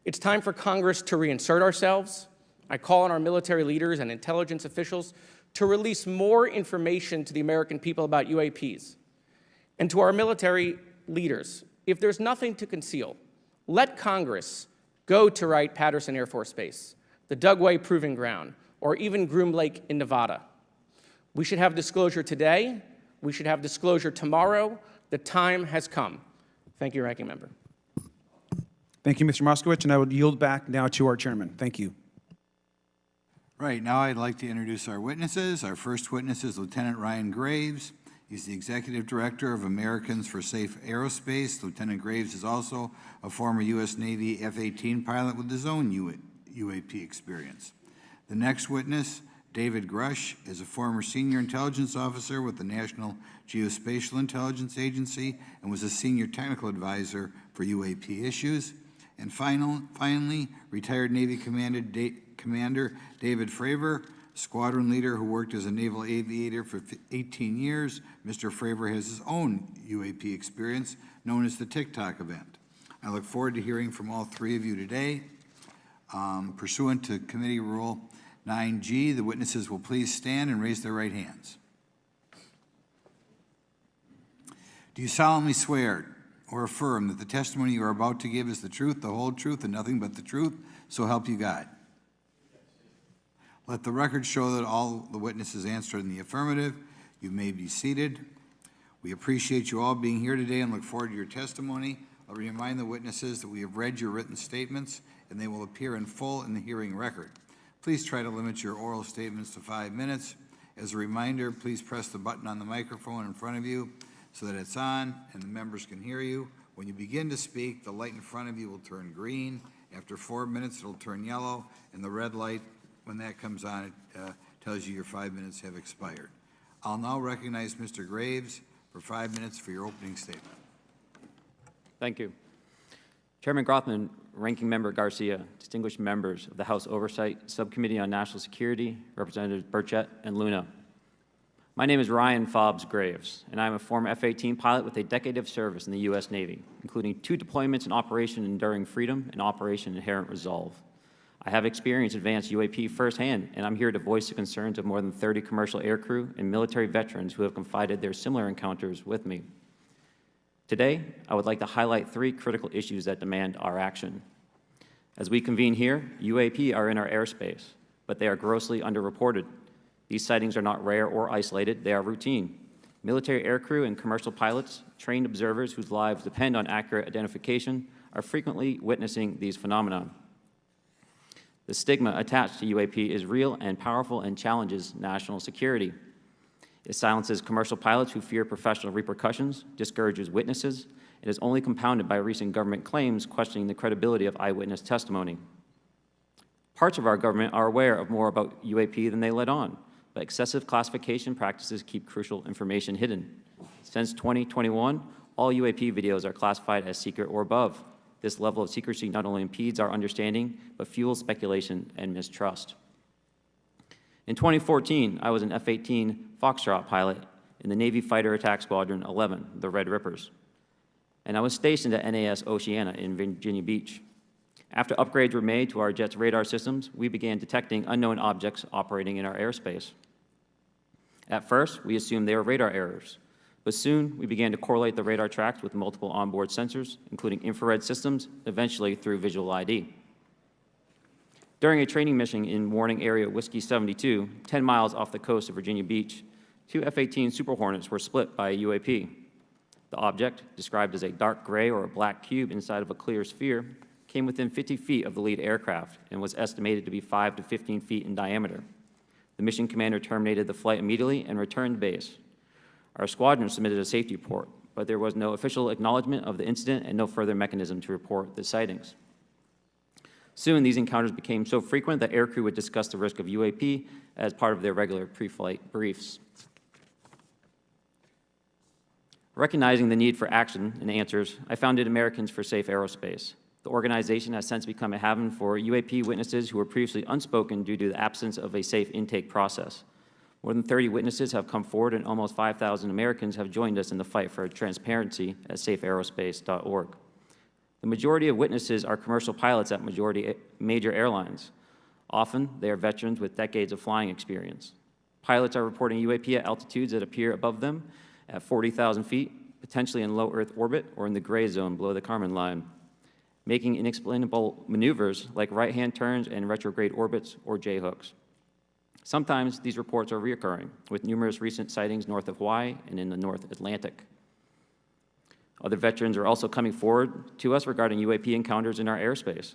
It's time for Congress to reinsert ourselves. I call on our military leaders and intelligence officials to release more information to the American people about UAPs. And to our military leaders, if there's nothing to conceal, let Congress go to Wright-Patterson Air Force Base, the Dugway Proving Ground, or even Groom Lake in Nevada. We should have disclosure today. We should have disclosure tomorrow. The time has come. Thank you, Ranking Member. Thank you, Mr. Moskowitz, and I would yield back now to our chairman. Thank you. Right, now I'd like to introduce our witnesses. Our first witness is Lieutenant Ryan Graves. He's the Executive Director of Americans for Safe Aerospace. Lieutenant Graves is also a former U.S. Navy F-18 pilot with his own UAP experience. The next witness, David Grusch, is a former senior intelligence officer with the National Geospatial Intelligence Agency and was a senior technical advisor for UAP issues. And finally, retired Navy Commander David Fravor, squadron leader who worked as a naval aviator for 18 years. Mr. Fravor has his own UAP experience, known as the TikTok event. I look forward to hearing from all three of you today. Pursuant to Committee Rule 9G, the witnesses will please stand and raise their right hands. Do you solemnly swear or affirm that the testimony you are about to give is the truth, the whole truth, and nothing but the truth, so help you God? Let the record show that all the witnesses answered in the affirmative. You may be seated. We appreciate you all being here today and look forward to your testimony. I'll remind the witnesses that we have read your written statements and they will appear in full in the hearing record. Please try to limit your oral statements to 5 minutes. As a reminder, please press the button on the microphone in front of you so that it's on and the members can hear you. When you begin to speak, the light in front of you will turn green. After 4 minutes, it'll turn yellow, and the red light, when that comes on, it tells you your 5 minutes have expired. I'll now recognize Mr. Graves for 5 minutes for your opening statement. Thank you. Chairman Grothman, Ranking Member Garcia, distinguished members of the House Oversight Subcommittee on National Security, Representatives Burchett and Luna. My name is Ryan Fobbs Graves, and I am a former F-18 pilot with a decade of service in the U.S. Navy, including 2 deployments in Operation Enduring Freedom and Operation Inherent Resolve. I have experienced advanced UAP firsthand, and I'm here to voice the concerns of more than 30 commercial aircrew and military veterans who have confided their similar encounters with me. Today, I would like to highlight 3 critical issues that demand our action. As we convene here, UAP are in our airspace, but they are grossly underreported. These sightings are not rare or isolated, they are routine. Military aircrew and commercial pilots, trained observers whose lives depend on accurate identification, are frequently witnessing these phenomena. The stigma attached to UAP is real and powerful and challenges national security. It silences commercial pilots who fear professional repercussions, discourages witnesses, and is only compounded by recent government claims questioning the credibility of eyewitness testimony. Parts of our government are aware of more about UAP than they let on, but excessive classification practices keep crucial information hidden. Since 2021, all UAP videos are classified as secret or above. This level of secrecy not only impedes our understanding, but fuels speculation and mistrust. In 2014, I was an F-18 Foxtrot pilot in the Navy Fighter Attack Squadron 11, the Red Rippers, and I was stationed at NAS Oceana in Virginia Beach. After upgrades were made to our jet's radar systems, we began detecting unknown objects operating in our airspace. At first, we assumed they were radar errors, but soon we began to correlate the radar tracks with multiple onboard sensors, including infrared systems, eventually through visual ID. During a training mission in Warning Area Whiskey 72, 10 miles off the coast of Virginia Beach, 2 F-18 Super Hornets were split by a UAP. The object, described as a dark gray or a black cube inside of a clear sphere, came within 50 feet of the lead aircraft and was estimated to be 5 to 15 feet in diameter. The mission commander terminated the flight immediately and returned to base. Our squadron submitted a safety report, but there was no official acknowledgement of the incident and no further mechanism to report the sightings. Soon, these encounters became so frequent that aircrew would discuss the risk of UAP as part of their regular pre-flight briefs. Recognizing the need for action and answers, I founded Americans for Safe Aerospace. The organization has since become a haven for UAP witnesses who were previously unspoken due to the absence of a safe intake process. More than 30 witnesses have come forward, and almost 5,000 Americans have joined us in the fight for transparency at safeaerospace.org. The majority of witnesses are commercial pilots at major airlines. Often, they are veterans with decades of flying experience. Pilots are reporting UAP at altitudes that appear above them at 40,000 feet, potentially in low Earth orbit or in the gray zone below the Kármán line, making inexplainable maneuvers like right-hand turns and retrograde orbits or J-hooks. Sometimes these reports are reoccurring, with numerous recent sightings north of Hawaii and in the North Atlantic. Other veterans are also coming forward to us regarding UAP encounters in our airspace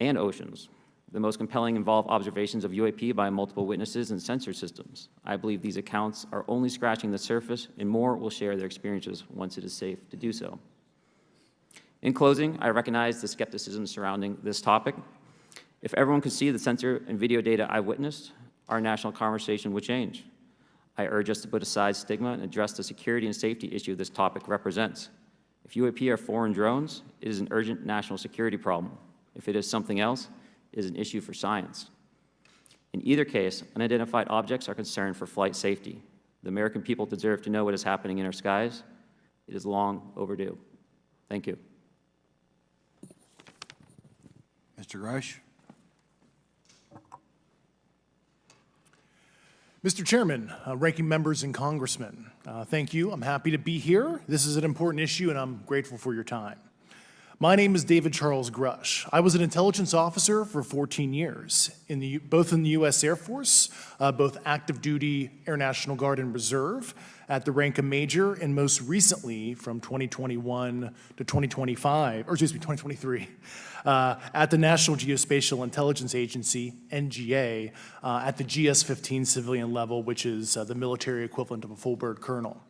and oceans. The most compelling involve observations of UAP by multiple witnesses and sensor systems. I believe these accounts are only scratching the surface, and more will share their experiences once it is safe to do so. In closing, I recognize the skepticism surrounding this topic. If everyone could see the sensor and video data I witnessed, our national conversation would change. I urge us to put aside stigma and address the security and safety issue this topic represents. If UAP are foreign drones, it is an urgent national security problem. If it is something else, it is an issue for science. In either case, unidentified objects are concerned for flight safety. The American people deserve to know what is happening in our skies. It is long overdue. Thank you. Mr. Grusch? Mr. Chairman, ranking members and congressmen, thank you. I'm happy to be here. This is an important issue, and I'm grateful for your time. My name is David Charles Grusch. I was an intelligence officer for 14 years, both in the U.S. Air Force, both active duty, Air National Guard, and Reserve, at the rank of major, and most recently from 2021 to 2023, at the National Geospatial Intelligence Agency, NGA, at the GS-15 civilian level, which is the military equivalent of a full bird colonel.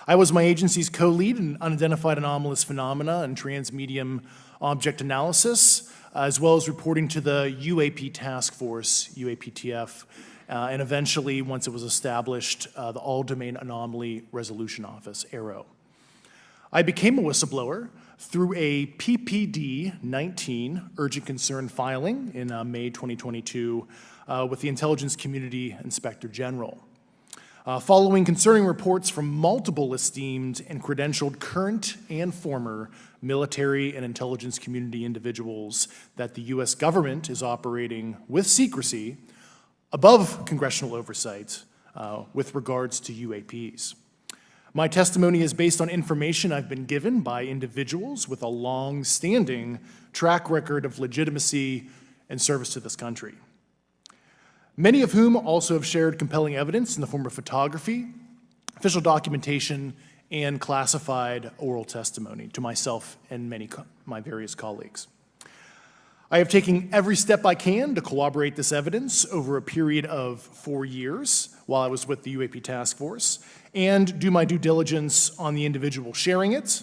I was my agency's co-lead in unidentified anomalous phenomena and transmedium object analysis, as well as reporting to the UAP task force, UAPTF, and eventually, once it was established, the All-Domain Anomaly Resolution Office, AARO. I became a whistleblower through a PPD-19 urgent concern filing in May 2022 with the Intelligence Community Inspector General. Following concerning reports from multiple esteemed and credentialed current and former military and intelligence community individuals that the U.S. government is operating with secrecy above congressional oversight with regards to UAPs. My testimony is based on information I've been given by individuals with a long-standing track record of legitimacy and service to this country, many of whom also have shared compelling evidence in the form of photography, official documentation, and classified oral testimony to myself and my various colleagues. I have taken every step I can to corroborate this evidence over a period of 4 years while I was with the UAP Task Force and do my due diligence on the individual sharing it.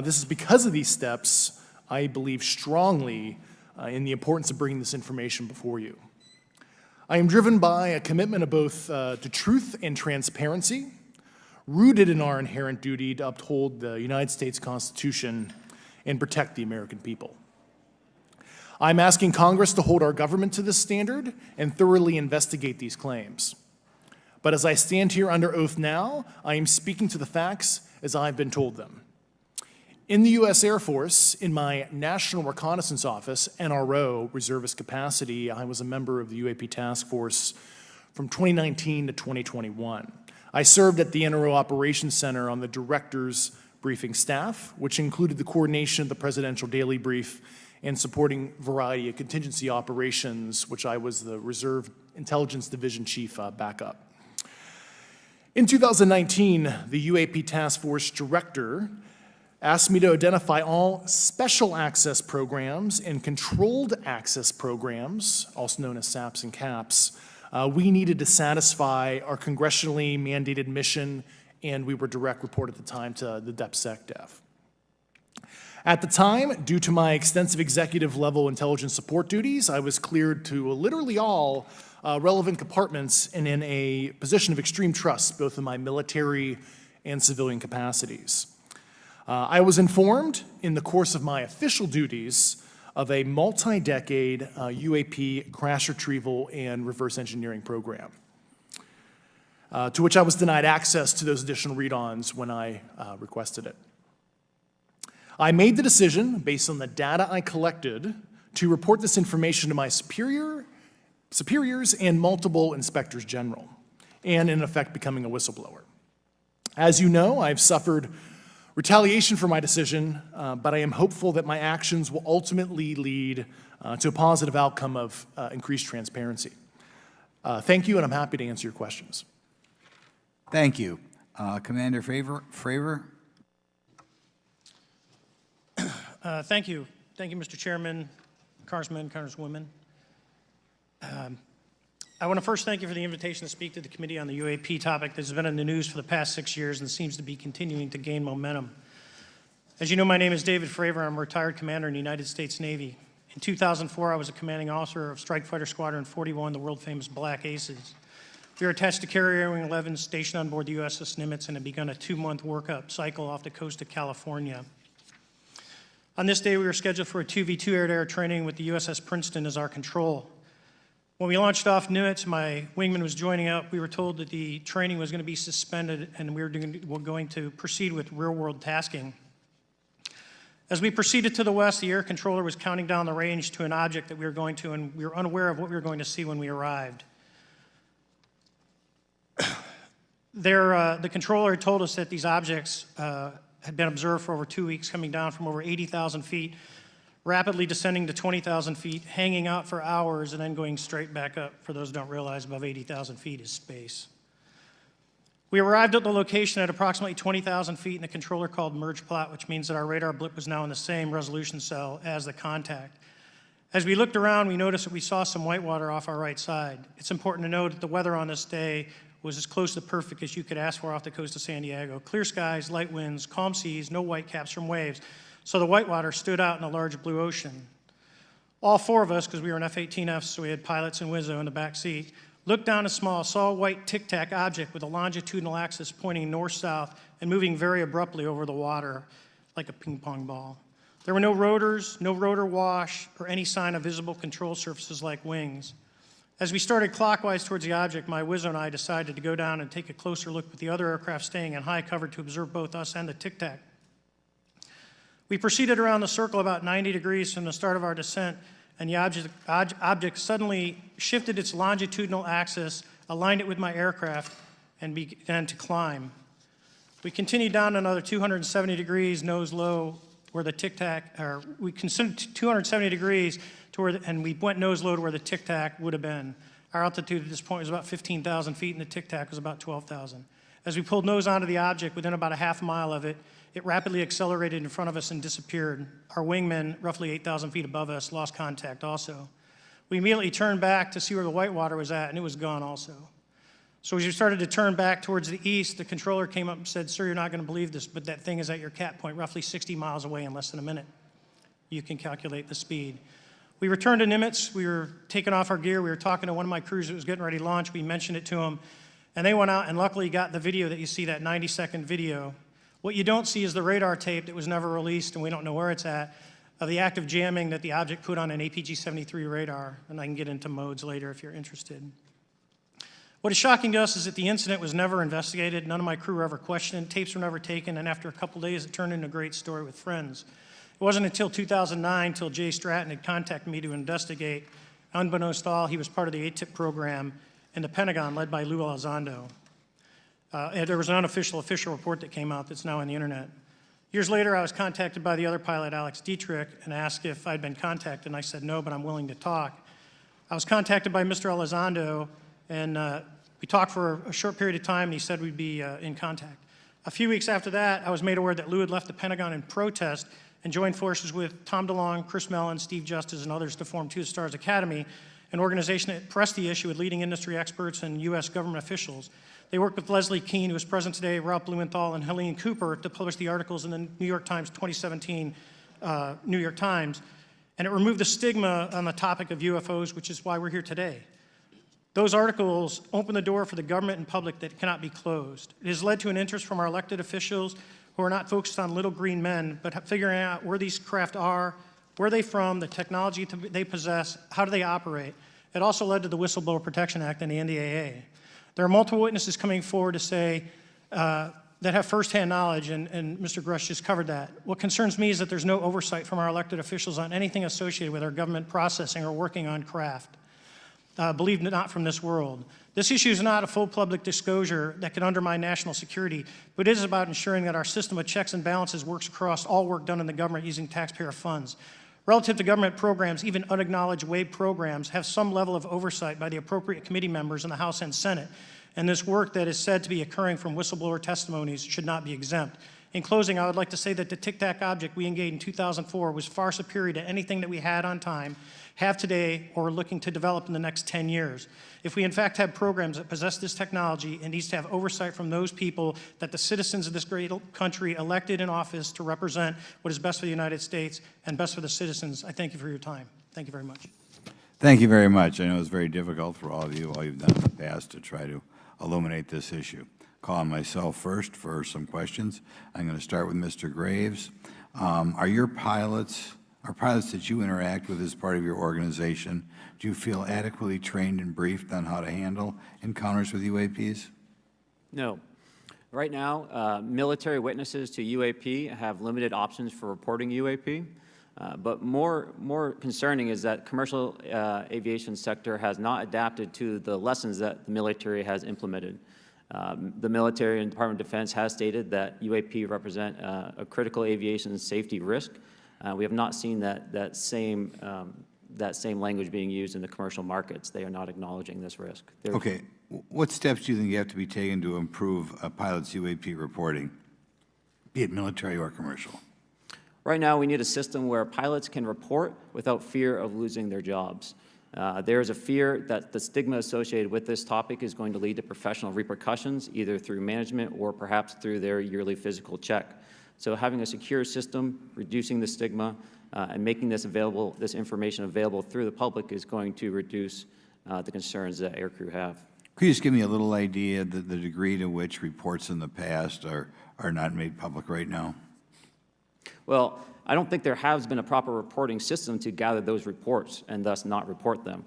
This is because of these steps, I believe strongly in the importance of bringing this information before you. I am driven by a commitment of both to truth and transparency, rooted in our inherent duty to uphold the United States Constitution and protect the American people. I'm asking Congress to hold our government to this standard and thoroughly investigate these claims. But as I stand here under oath now, I am speaking to the facts as I've been told them. In the U.S. Air Force, in my National Reconnaissance Office, NRO, reservist capacity, I was a member of the UAP Task Force from 2019 to 2021. I served at the NRO Operations Center on the Director's Briefing staff, which included the coordination of the Presidential Daily Brief and supporting variety of contingency operations, which I was the Reserve Intelligence Division Chief backup. In 2019, the UAP Task Force Director asked me to identify all special access programs and controlled access programs, also known as SAPs and CAPs, we needed to satisfy our congressionally mandated mission, and we were direct report at the time to the DepSecDef. At the time, due to my extensive executive level intelligence support duties, I was cleared to literally all relevant compartments and in a position of extreme trust, both in my military and civilian capacities. I was informed in the course of my official duties of a multi-decade UAP crash retrieval and reverse engineering program, to which I was denied access to those additional read-ons when I requested it. I made the decision, based on the data I collected, to report this information to my superiors and multiple inspectors general, and in effect becoming a whistleblower. As you know, I've suffered retaliation for my decision, but I am hopeful that my actions will ultimately lead to a positive outcome of increased transparency. Thank you, and I'm happy to answer your questions. Thank you. Commander Fravor? Thank you. Thank you, Mr. Chairman, Congressmen, Congresswomen. I want to first thank you for the invitation to speak to the committee on the UAP topic that has been in the news for the past 6 years and seems to be continuing to gain momentum. As you know, my name is David Fravor. I'm a retired commander in the United States Navy. In 2004, I was a commanding officer of Strike Fighter Squadron 41, the world-famous Black Aces. We were attached to Carrier Wing 11, stationed on board the USS Nimitz, and had begun a 2-month workup cycle off the coast of California. On this day, we were scheduled for a 2v2 air-to-air training with the USS Princeton as our control. When we launched off Nimitz, my wingman was joining up. We were told that the training was going to be suspended and we were going to proceed with real-world tasking. As we proceeded to the west, the air controller was counting down the range to an object that we were going to, and we were unaware of what we were going to see when we arrived. The controller had told us that these objects had been observed for over 2 weeks, coming down from over 80,000 feet, rapidly descending to 20,000 feet, hanging out for hours, and then going straight back up. For those who don't realize, above 80,000 feet is space. We arrived at the location at approximately 20,000 feet, and the controller called merge plot, which means that our radar blip was now in the same resolution cell as the contact. As we looked around, we noticed that we saw some whitewater off our right side. It's important to note that the weather on this day was as close to perfect as you could ask for off the coast of San Diego. Clear skies, light winds, calm seas, no whitecaps from waves. So the whitewater stood out in a large blue ocean. All 4 of us, because we were in F-18Fs, so we had pilots and Wizzo in the back seat, looked down and saw a white tic-tac object with a longitudinal axis pointing north-south and moving very abruptly over the water like a ping-pong ball. There were no rotors, no rotor wash, or any sign of visible control surfaces like wings. As we started clockwise towards the object, my Wizzo and I decided to go down and take a closer look with the other aircraft staying in high cover to observe both us and the tic-tac. We proceeded around the circle about 90 degrees from the start of our descent, and the object suddenly shifted its longitudinal axis, aligned it with my aircraft, and began to climb. We continued down another 270 degrees, nose low, where the tic-tac, or we considered 270 degrees to where, and we went nose low to where the tic-tac would have been. Our altitude at this point was about 15,000 feet, and the tic-tac was about 12,000. As we pulled nose onto the object, within about a half mile of it, it rapidly accelerated in front of us and disappeared. Our wingman, roughly 8,000 feet above us, lost contact also. We immediately turned back to see where the whitewater was at, and it was gone also. So as we started to turn back towards the east, the controller came up and said, "Sir, you're not going to believe this, but that thing is at your cap point, roughly 60 miles away in less than a minute. You can calculate the speed." We returned to Nimitz. We were taking off our gear. We were talking to one of my crews that was getting ready to launch. We mentioned it to them, and they went out and luckily got the video that you see, that 90-second video. What you don't see is the radar tape that was never released, and we don't know where it's at, of the active jamming that the object put on an APG-73 radar, and I can get into modes later if you're interested. What is shocking to us is that the incident was never investigated. None of my crew were ever questioned. Tapes were never taken, and after a couple days, it turned into a great story with friends. It wasn't until 2009 until Jay Stratton had contacted me to investigate. Unbeknownst to all, he was part of the ATIP program in the Pentagon led by Lou Elizondo. And there was an official report that came out that's now on the internet. Years later, I was contacted by the other pilot, Alex Dietrich, and asked if I'd been contacted, and I said no, but I'm willing to talk. I was contacted by Mr. Elizondo, and we talked for a short period of time, and he said we'd be in contact. A few weeks after that, I was made aware that Lou had left the Pentagon in protest and joined forces with Tom DeLonge, Chris Mellon, Steve Justice, and others to form Two Stars Academy, an organization that pressed the issue with leading industry experts and U.S. government officials. They worked with Leslie Kean, who is present today, Ralph Blumenthal, and Helene Cooper to publish the articles in the New York Times 2017 New York Times, and it removed the stigma on the topic of UFOs, which is why we're here today. Those articles open the door for the government and public that cannot be closed. It has led to an interest from our elected officials who are not focused on little green men, but figuring out where these craft are, where they're from, the technology they possess, how do they operate. It also led to the Whistleblower Protection Act and the NDAA. There are multiple witnesses coming forward to say that have firsthand knowledge, and Mr. Grusch just covered that. What concerns me is that there's no oversight from our elected officials on anything associated with our government processing or working on craft. Believe it or not, from this world. This issue is not a full public disclosure that could undermine national security, but it is about ensuring that our system of checks and balances works across all work done in the government using taxpayer funds. Relative to government programs, even unacknowledged WAVE programs have some level of oversight by the appropriate committee members in the House and Senate, and this work that is said to be occurring from whistleblower testimonies should not be exempt. In closing, I would like to say that the Tic-Tac object we engaged in 2004 was far superior to anything that we had on time, have today, or are looking to develop in the next 10 years. If we in fact have programs that possess this technology, it needs to have oversight from those people that the citizens of this great country elected in office to represent what is best for the United States and best for the citizens. I thank you for your time. Thank you very much. Thank you very much. I know it's very difficult for all of you, all you've done in the past to try to illuminate this issue. Call on myself first for some questions. I'm going to start with Mr. Graves. Are pilots that you interact with as part of your organization, do you feel adequately trained and briefed on how to handle encounters with UAPs? No. Right now, military witnesses to UAP have limited options for reporting UAP. But more concerning is that commercial aviation sector has not adapted to the lessons that the military has implemented. The military and Department of Defense has stated that UAP represent a critical aviation safety risk. We have not seen that same language being used in the commercial markets. They are not acknowledging this risk. Okay. What steps do you think have to be taken to improve a pilot's UAP reporting, be it military or commercial? Right now, we need a system where pilots can report without fear of losing their jobs. There is a fear that the stigma associated with this topic is going to lead to professional repercussions, either through management or perhaps through their yearly physical check. So having a secure system, reducing the stigma, and making this information available through the public is going to reduce the concerns that aircrew have. Could you just give me a little idea of the degree to which reports in the past are not made public right now? Well, I don't think there has been a proper reporting system to gather those reports and thus not report them.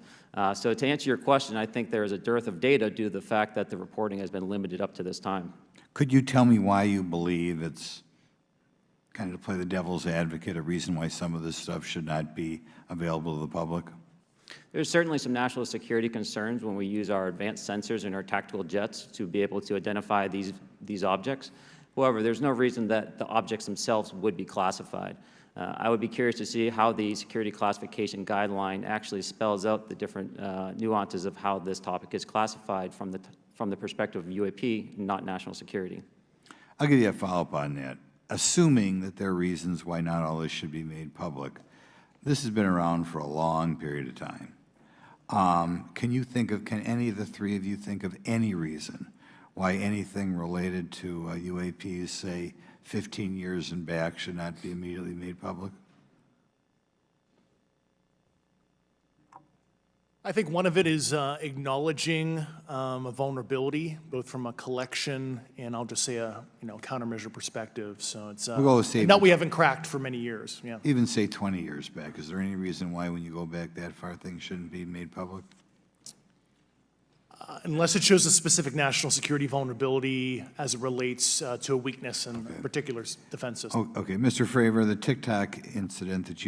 So to answer your question, I think there is a dearth of data due to the fact that the reporting has been limited up to this time. Could you tell me why you believe it's, kind of to play the devil's advocate, a reason why some of this stuff should not be available to the public? There's certainly some national security concerns when we use our advanced sensors in our tactical jets to be able to identify these objects. However, there's no reason that the objects themselves would be classified. I would be curious to see how the security classification guideline actually spells out the different nuances of how this topic is classified from the perspective of UAP, not national security. I'll give you a follow-up on that. Assuming that there are reasons why not all this should be made public, this has been around for a long period of time. Can any of the three of you think of any reason why anything related to UAPs, say 15 years and back, should not be immediately made public? I think one of it is acknowledging a vulnerability, both from a collection and I'll just say a countermeasure perspective. So it's that we haven't cracked for many years. Yeah. Even say 20 years back. Is there any reason why, when you go back that far, things shouldn't be made public? Unless it shows a specific national security vulnerability as it relates to a weakness in a particular defense system. Okay, Mr. Fravor, the TikTok incident that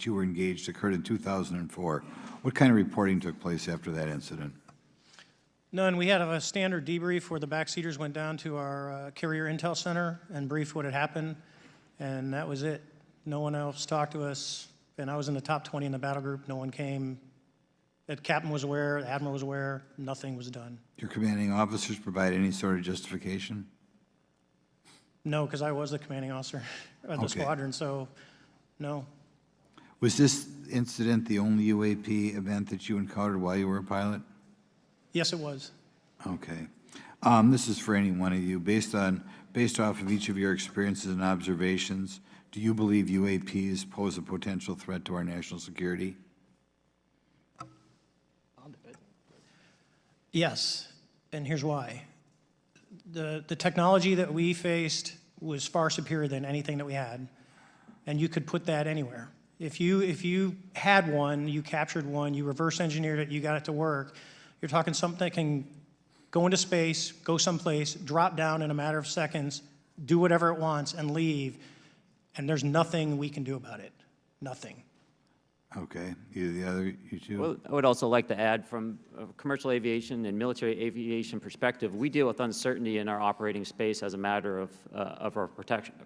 you were engaged occurred in 2004. What kind of reporting took place after that incident? None. We had a standard debrief where the backseaters went down to our carrier intel center and briefed what had happened, and that was it. No one else talked to us, and I was in the top 20 in the battle group. No one came. The captain was aware, the admiral was aware, nothing was done. Your commanding officers provide any sort of justification? No, because I was the commanding officer of the squadron, so no. Was this incident the only UAP event that you encountered while you were a pilot? Yes, it was. Okay. This is for any one of you. Based off of each of your experiences and observations, do you believe UAPs pose a potential threat to our national security? Yes, and here's why. The technology that we faced was far superior than anything that we had, and you could put that anywhere. If you had one, you captured one, you reverse engineered it, you got it to work, you're talking something that can go into space, go someplace, drop down in a matter of seconds, do whatever it wants, and leave, and there's nothing we can do about it. Nothing. Okay, you two? Well, I would also like to add, from a commercial aviation and military aviation perspective, we deal with uncertainty in our operating space as a matter of our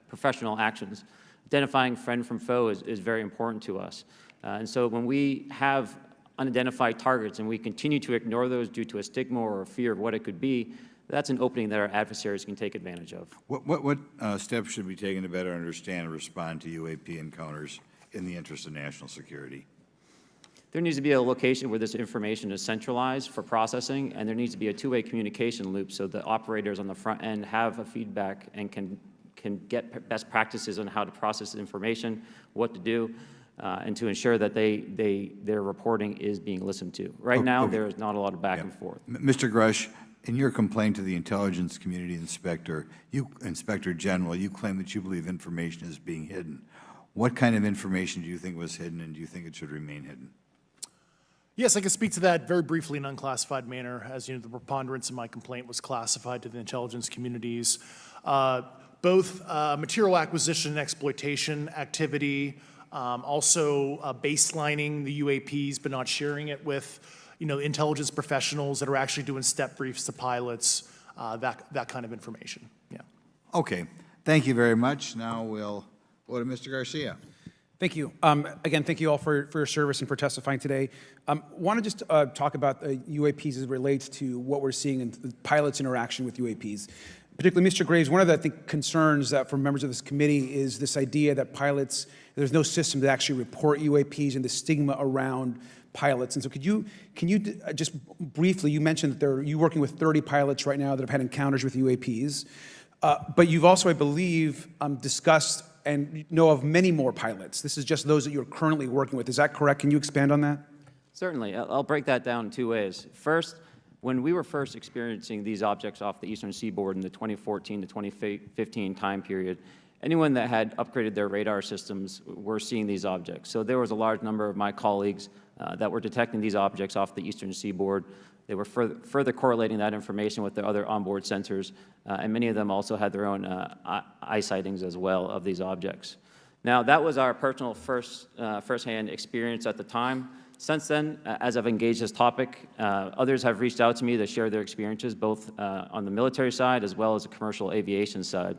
professional actions. Identifying friend from foe is very important to us. And so when we have unidentified targets and we continue to ignore those due to a stigma or a fear of what it could be, that's an opening that our adversaries can take advantage of. What steps should be taken to better understand and respond to UAP encounters in the interest of national security? There needs to be a location where this information is centralized for processing, and there needs to be a two-way communication loop so the operators on the front end have a feedback and can get best practices on how to process information, what to do, and to ensure that their reporting is being listened to. Right now, there is not a lot of back and forth. Mr. Grusch, in your complaint to the Intelligence Community Inspector General, you claim that you believe information is being hidden. What kind of information do you think was hidden, and do you think it should remain hidden? Yes, I can speak to that very briefly in unclassified manner. As you know, the preponderance of my complaint was classified to the intelligence communities. Both material acquisition and exploitation activity, also baselining the UAPs but not sharing it with intelligence professionals that are actually doing step briefs to pilots, that kind of information. Yeah. Okay, thank you very much. Now we'll go to Mr. Garcia. Thank you. Again, thank you all for your service and for testifying today. Want to just talk about the UAPs as it relates to what we're seeing in the pilots' interaction with UAPs. Particularly, Mr. Graves, one of the, I think, concerns that for members of this committee is this idea that pilots, there's no system to actually report UAPs and the stigma around pilots. And so can you just briefly, you mentioned that you're working with 30 pilots right now that have had encounters with UAPs, but you've also, I believe, discussed and know of many more pilots. This is just those that you're currently working with. Is that correct? Can you expand on that? Certainly. I'll break that down in two ways. First, when we were first experiencing these objects off the eastern seaboard in the 2014 to 2015 time period, anyone that had upgraded their radar systems were seeing these objects. So there was a large number of my colleagues that were detecting these objects off the eastern seaboard. They were further correlating that information with their other onboard sensors, and many of them also had their own eye sightings as well of these objects. Now, that was our personal first-hand experience at the time. Since then, as I've engaged this topic, others have reached out to me to share their experiences, both on the military side as well as the commercial aviation side.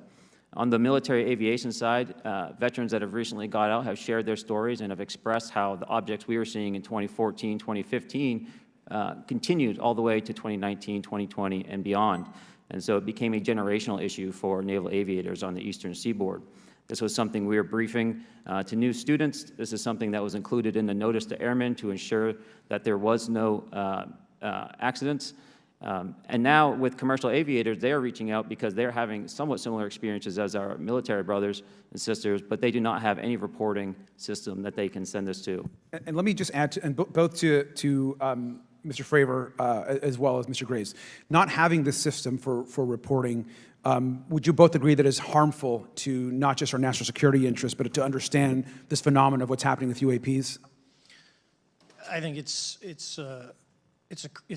On the military aviation side, veterans that have recently got out have shared their stories and have expressed how the objects we were seeing in 2014, 2015 continued all the way to 2019, 2020, and beyond. And so it became a generational issue for naval aviators on the eastern seaboard. This was something we were briefing to new students. This is something that was included in the notice to airmen to ensure that there was no accidents. And now with commercial aviators, they are reaching out because they're having somewhat similar experiences as our military brothers and sisters, but they do not have any reporting system that they can send us to. And let me just add, both to Mr. Fravor as well as Mr. Graves, not having this system for reporting, would you both agree that it's harmful to not just our national security interests, but to understand this phenomenon of what's happening with UAPs? I think it's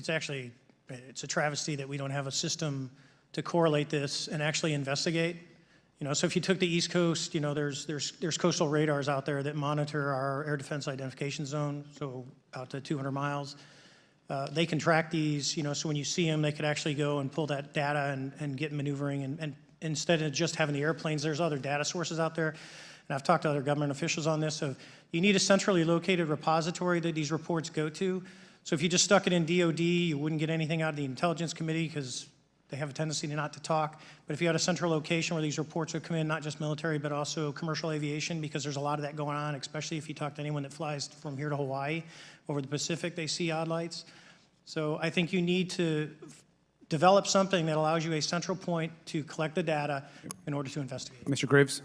actually a travesty that we don't have a system to correlate this and actually investigate. So if you took the East Coast, there's coastal radars out there that monitor our air defense identification zone, so out to 200 miles. They can track these, so when you see them, they could actually go and pull that data and get maneuvering. And instead of just having the airplanes, there's other data sources out there. And I've talked to other government officials on this. So you need a centrally located repository that these reports go to. So if you just stuck it in DOD, you wouldn't get anything out of the Intelligence Committee because they have a tendency not to talk. But if you had a central location where these reports would come in, not just military, but also commercial aviation, because there's a lot of that going on, especially if you talk to anyone that flies from here to Hawaii, over the Pacific, they see odd lights. So I think you need to develop something that allows you a central point to collect the data in order to investigate. Mr. Graves?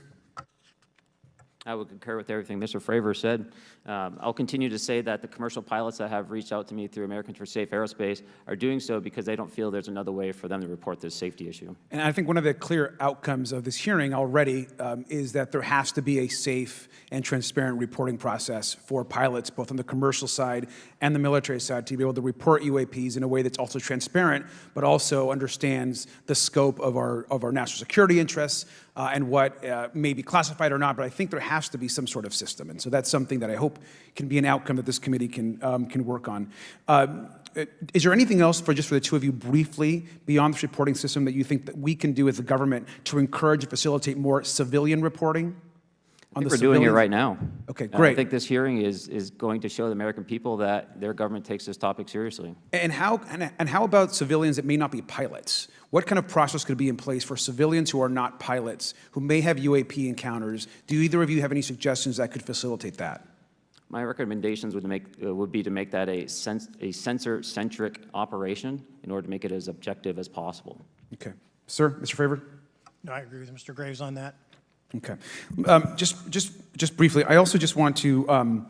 I would concur with everything Mr. Fravor said. I'll continue to say that the commercial pilots that have reached out to me through Americans for Safe Aerospace are doing so because they don't feel there's another way for them to report this safety issue. And I think one of the clear outcomes of this hearing already is that there has to be a safe and transparent reporting process for pilots, both on the commercial side and the military side, to be able to report UAPs in a way that's also transparent, but also understands the scope of our national security interests and what may be classified or not. But I think there has to be some sort of system, and so that's something that I hope can be an outcome that this committee can work on. Is there anything else for the two of you briefly beyond this reporting system that you think that we can do as a government to encourage and facilitate more civilian reporting? I think we're doing it right now. Okay, great. I think this hearing is going to show the American people that their government takes this topic seriously. And how about civilians that may not be pilots? What kind of process could be in place for civilians who are not pilots, who may have UAP encounters? Do either of you have any suggestions that could facilitate that? My recommendations would be to make that a sensor-centric operation in order to make it as objective as possible. Okay. Sir, Mr. Fravor? No, I agree with Mr. Graves on that. Okay. Just briefly, I also just want to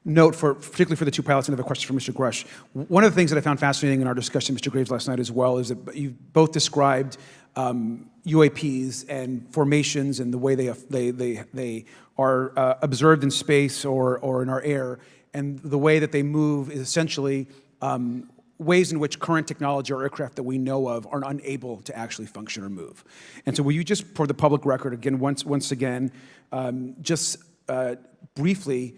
note, particularly for the two pilots, and I have a question for Mr. Grusch. One of the things that I found fascinating in our discussion, Mr. Graves, last night as well, is that you both described UAPs and formations and the way they are observed in space or in our air, and the way that they move is essentially ways in which current technology or aircraft that we know of are unable to actually function or move. And so will you just, for the public record, again, once again, briefly,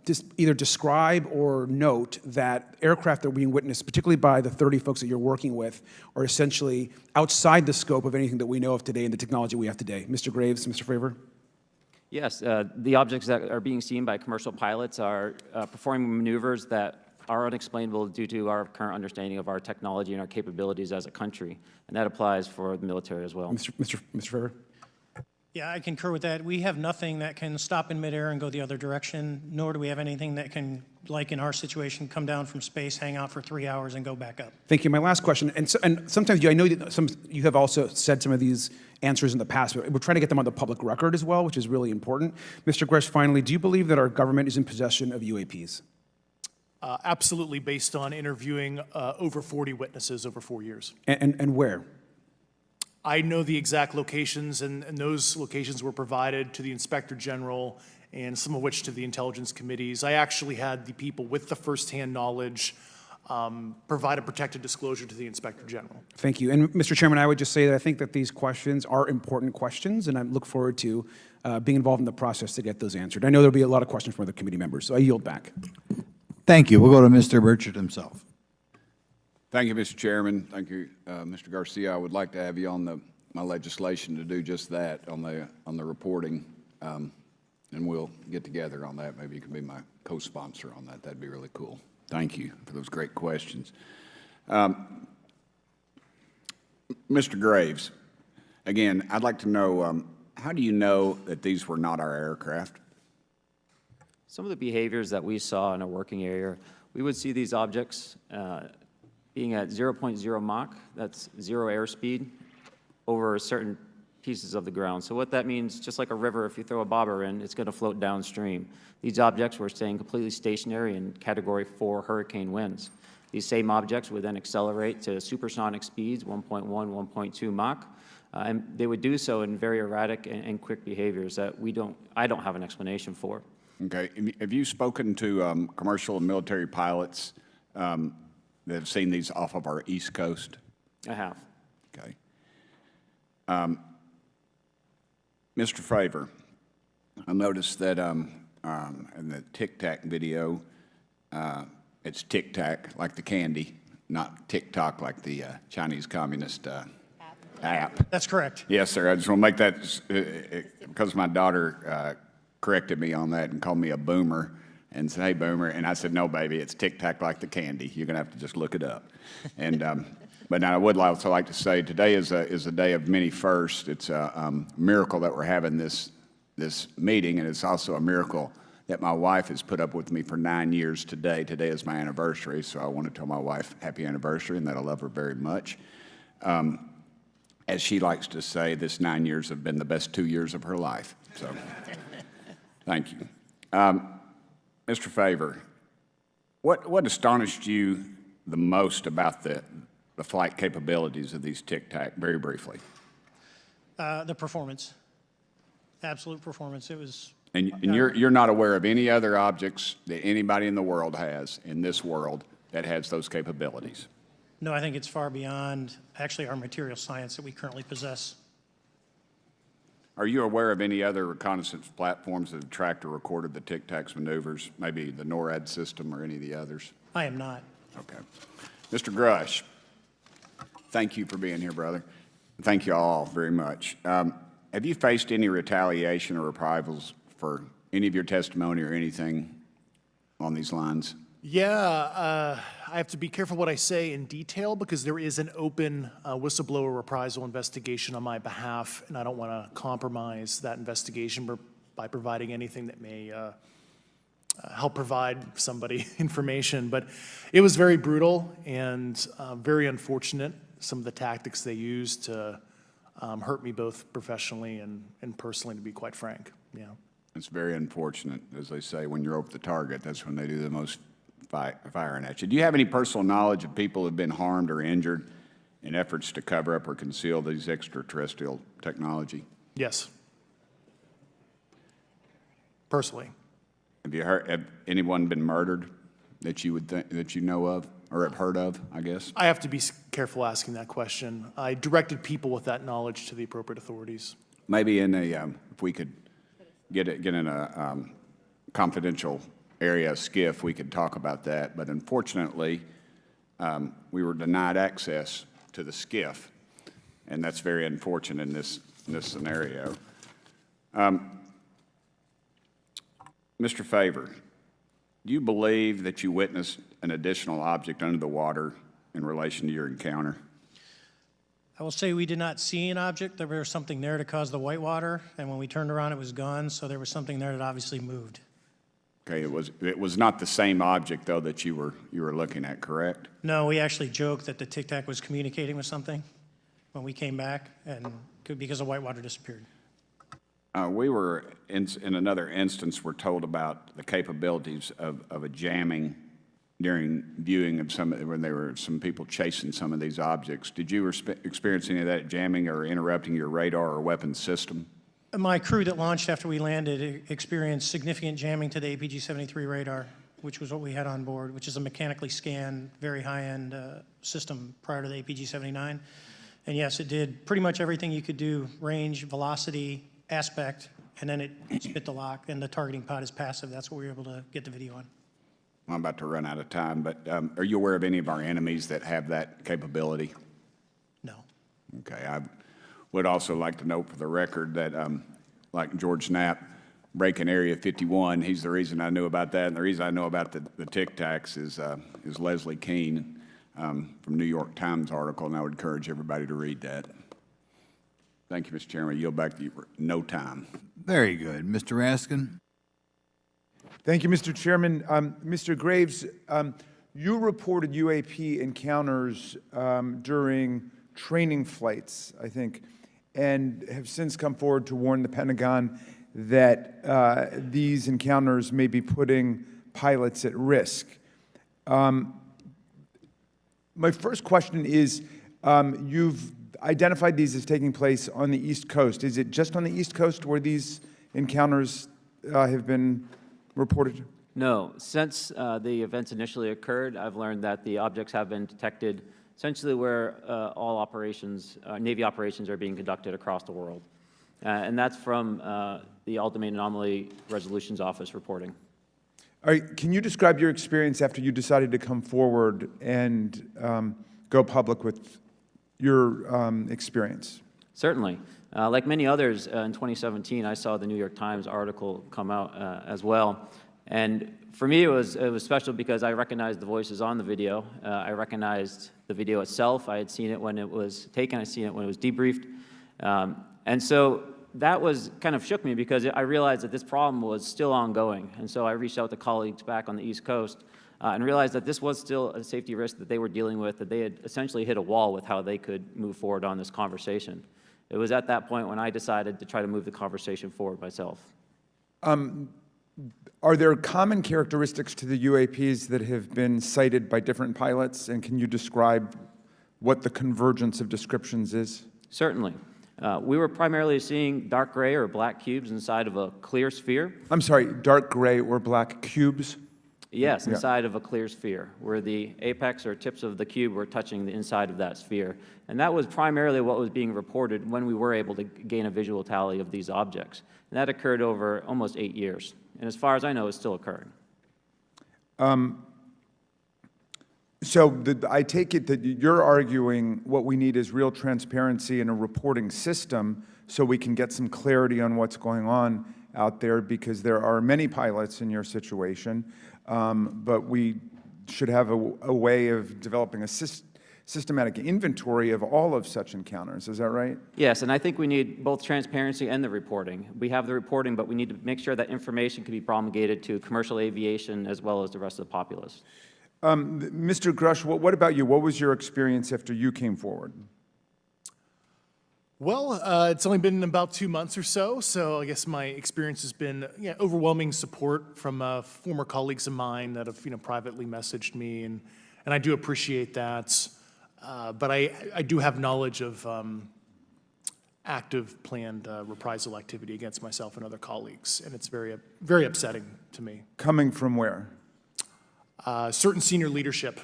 just either describe or note that aircraft that are being witnessed, particularly by the 30 folks that you're working with, are essentially outside the scope of anything that we know of today and the technology we have today. Mr. Graves, Mr. Fravor? Yes, the objects that are being seen by commercial pilots are performing maneuvers that are unexplainable due to our current understanding of our technology and our capabilities as a country, and that applies for the military as well. Mr. Fravor? Yeah, I concur with that. We have nothing that can stop in midair and go the other direction, nor do we have anything that can, like in our situation, come down from space, hang out for 3 hours, and go back up. Thank you. My last question, and sometimes I know that you have also said some of these answers in the past, but we're trying to get them on the public record as well, which is really important. Mr. Grusch, finally, do you believe that our government is in possession of UAPs? Absolutely, based on interviewing over 40 witnesses over 4 years. And where? I know the exact locations, and those locations were provided to the Inspector General and some of which to the intelligence committees. I actually had the people with the firsthand knowledge provide a protected disclosure to the Inspector General. Thank you. And Mr. Chairman, I would just say that I think that these questions are important questions, and I look forward to being involved in the process to get those answered. I know there'll be a lot of questions from other committee members, so I yield back. Thank you. We'll go to Mr. Burchett himself. Thank you, Mr. Chairman. Thank you, Mr. Garcia. I would like to have you on my legislation to do just that on the reporting, and we'll get together on that. Maybe you can be my co-sponsor on that. That'd be really cool. Thank you for those great questions. Mr. Graves, again, I'd like to know, how do you know that these were not our aircraft? Some of the behaviors that we saw in a working area, we would see these objects being at 0.0 Mach, that's 0 airspeed, over certain pieces of the ground. So what that means, just like a river, if you throw a bobber in, it's going to float downstream. These objects were staying completely stationary in Category 4 hurricane winds. These same objects would then accelerate to supersonic speeds, 1.1, 1.2 Mach, and they would do so in very erratic and quick behaviors that I don't have an explanation for. Okay. Have you spoken to commercial and military pilots that have seen these off of our East Coast? I have. Okay. Mr. Fravor, I noticed that in the Tic Tac video, it's Tic Tac like the candy, not TikTok like the Chinese Communist app. That's correct. Yes, sir. I just want to make that, because my daughter corrected me on that and called me a boomer and said, "Hey, boomer," and I said, "No, baby, it's Tic Tac like the candy. You're going to have to just look it up." And but now I would also like to say today is a day of many firsts. It's a miracle that we're having this meeting, and it's also a miracle that my wife has put up with me for 9 years today. Today is my anniversary, so I want to tell my wife happy anniversary and that I love her very much. As she likes to say, this 9 years have been the best 2 years of her life. So. Thank you. Mr. Favor, what astonished you the most about the flight capabilities of these Tic Tac, very briefly? The performance, absolute performance. It was. And you're not aware of any other objects that anybody in the world has, in this world, that has those capabilities? No, I think it's far beyond actually our material science that we currently possess. Are you aware of any other reconnaissance platforms that have tracked or recorded the Tic Tac's maneuvers, maybe the NORAD system or any of the others? I am not. Okay. Mr. Grusch, thank you for being here, brother. Thank you all very much. Have you faced any retaliation or reprisals for any of your testimony or anything on these lines? Yeah, I have to be careful what I say in detail because there is an open whistleblower reprisal investigation on my behalf, and I don't want to compromise that investigation by providing anything that may help provide somebody information. But it was very brutal and very unfortunate, some of the tactics they used to hurt me both professionally and personally, to be quite frank. Yeah. It's very unfortunate. As they say, when you're over the target, that's when they do the most firing at you. Do you have any personal knowledge of people who have been harmed or injured in efforts to cover up or conceal these extraterrestrial technology? Yes. Personally. Have anyone been murdered that you would think, that you know of or have heard of, I guess? I have to be careful asking that question. I directed people with that knowledge to the appropriate authorities. Maybe in a, if we could get in a confidential area, SCIF, we could talk about that. But unfortunately, we were denied access to the SCIF, and that's very unfortunate in this scenario. Mr. Favor, do you believe that you witnessed an additional object under the water in relation to your encounter? I will say we did not see an object. There was something there to cause the whitewater, and when we turned around, it was gone. So there was something there that obviously moved. Okay, it was not the same object though that you were looking at, correct? No, we actually joked that the Tic Tac was communicating with something when we came back, and because the whitewater disappeared. We were in another instance. We're told about the capabilities of a jamming during viewing of when there were some people chasing some of these objects. Did you experience any of that jamming or interrupting your radar or weapons system? My crew that launched after we landed experienced significant jamming to the APG-73 radar, which was what we had on board, which is a mechanically scanned, very high-end system prior to the APG-79. And yes, it did pretty much everything you could do: range, velocity, aspect, and then it spit the lock, and the targeting pod is passive. That's what we were able to get the video on. I'm about to run out of time, but are you aware of any of our enemies that have that capability? No. Okay, I would also like to note for the record that, like George Knapp, breaking Area 51, he's the reason I knew about that, and the reason I know about the Tic Tacs is Leslie Keene from New York Times article, and I would encourage everybody to read that. Thank you, Mr. Chairman. Yield back to you for no time. Very good. Mr. Raskin? Thank you, Mr. Chairman. Mr. Graves, you reported UAP encounters during training flights, I think, and have since come forward to warn the Pentagon that these encounters may be putting pilots at risk. My first question is, you've identified these as taking place on the East Coast. Is it just on the East Coast where these encounters have been reported? No. Since the events initially occurred, I've learned that the objects have been detected essentially where all operations, Navy operations, are being conducted across the world. And that's from the All-Domain Anomaly Resolutions Office reporting. All right, can you describe your experience after you decided to come forward and go public with your experience? Certainly. Like many others, in 2017, I saw the New York Times article come out as well. And for me, it was special because I recognized the voices on the video. I recognized the video itself. I had seen it when it was taken. I seen it when it was debriefed. And so that was kind of shook me because I realized that this problem was still ongoing. And so I reached out to colleagues back on the East Coast and realized that this was still a safety risk that they were dealing with, that they had essentially hit a wall with how they could move forward on this conversation. It was at that point when I decided to try to move the conversation forward myself. Are there common characteristics to the UAPs that have been cited by different pilots, and can you describe what the convergence of descriptions is? Certainly. We were primarily seeing dark gray or black cubes inside of a clear sphere. I'm sorry, dark gray or black cubes? Yes, inside of a clear sphere, where the apex or tips of the cube were touching the inside of that sphere. And that was primarily what was being reported when we were able to gain a visual tally of these objects. And that occurred over almost 8 years. And as far as I know, it's still occurring. I take it that you're arguing what we need is real transparency in a reporting system so we can get some clarity on what's going on out there, because there are many pilots in your situation, but we should have a way of developing a systematic inventory of all of such encounters. Is that right? Yes, and I think we need both transparency and the reporting. We have the reporting, but we need to make sure that information can be promulgated to commercial aviation as well as the rest of the populace. Mr. Grusch, what about you? What was your experience after you came forward? Well, it's only been about 2 months or so I guess my experience has been overwhelming support from former colleagues of mine that have privately messaged me, and I do appreciate that. But I do have knowledge of active planned reprisal activity against myself and other colleagues, and it's very, very upsetting to me. Coming from where? Certain senior leadership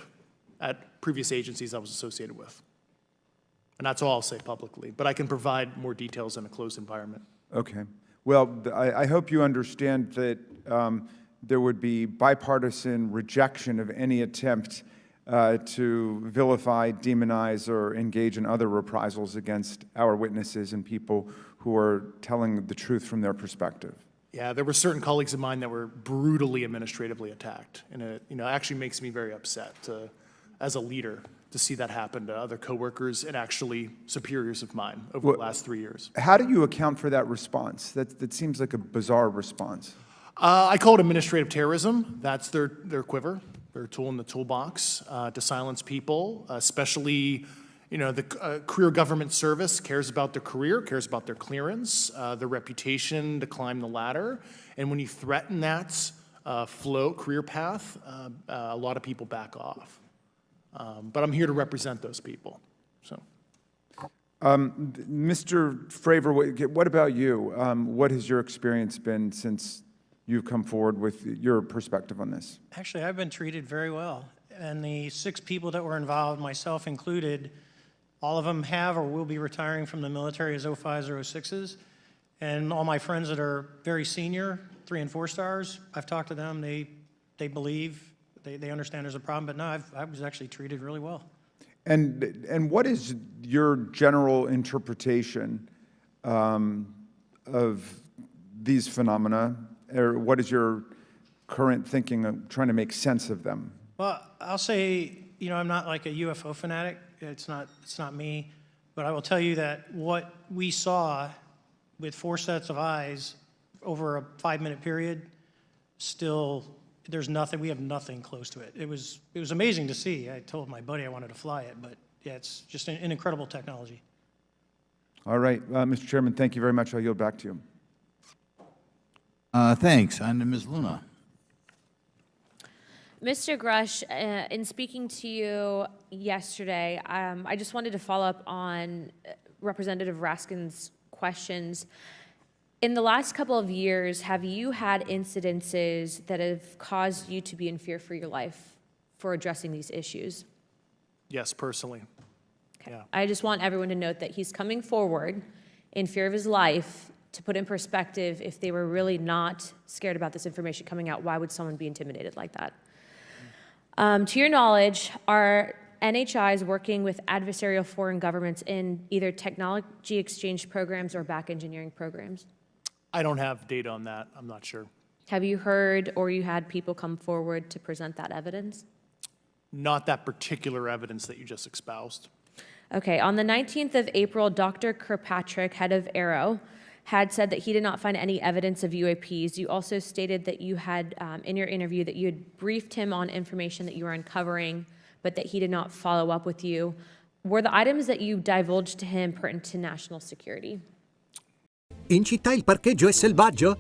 at previous agencies I was associated with. And that's all I'll say publicly, but I can provide more details in a closed environment. Okay. Well, I hope you understand that there would be bipartisan rejection of any attempt to vilify, demonize, or engage in other reprisals against our witnesses and people who are telling the truth from their perspective. Yeah, there were certain colleagues of mine that were brutally administratively attacked, and it actually makes me very upset as a leader to see that happen to other coworkers and actually superiors of mine over the last 3 years. How do you account for that response? That seems like a bizarre response. I call it administrative terrorism. That's their quiver, their tool in the toolbox to silence people, especially the career government service cares about their career, cares about their clearance, their reputation to climb the ladder. And when you threaten that career path, a lot of people back off. But I'm here to represent those people. So, Mr. Fravor, what about you? What has your experience been since you've come forward with your perspective on this? Actually, I've been treated very well. And the 6 people that were involved, myself included, all of them have or will be retiring from the military as 05s or 06s. And all my friends that are very senior, 3 and 4 stars, I've talked to them. They believe, they understand there's a problem. But no, I was actually treated really well. And what is your general interpretation of these phenomena, or what is your current thinking of trying to make sense of them? Well, I'll say, I'm not like a UFO fanatic. It's not me. But I will tell you that what we saw with 4 sets of eyes over a 5-minute period, still, we have nothing close to it. It was amazing to see. I told my buddy I wanted to fly it, but yeah, it's just an incredible technology. All right, Mr. Chairman, thank you very much. I'll yield back to you. Thanks. On to Ms. Luna. Mr. Grusch, in speaking to you yesterday, I just wanted to follow up on Representative Raskin's questions. In the last couple of years, have you had incidences that have caused you to be in fear for your life for addressing these issues? Yes, personally. Okay. Yeah. I just want everyone to note that he's coming forward in fear of his life. To put in perspective, if they were really not scared about this information coming out, why would someone be intimidated like that? To your knowledge, are NHIs working with adversarial foreign governments in either technology exchange programs or back engineering programs? I don't have data on that. I'm not sure. Have you heard or you had people come forward to present that evidence? Not that particular evidence that you just espoused. Okay, on the 19th of April, Dr. Kirkpatrick, head of Aero, had said that he did not find any evidence of UAPs. You also stated that you had, in your interview, that you had briefed him on information that you were uncovering, but that he did not follow up with you. Were the items that you divulged to him pertinent to national security? In città il parcheggio è selvaggio?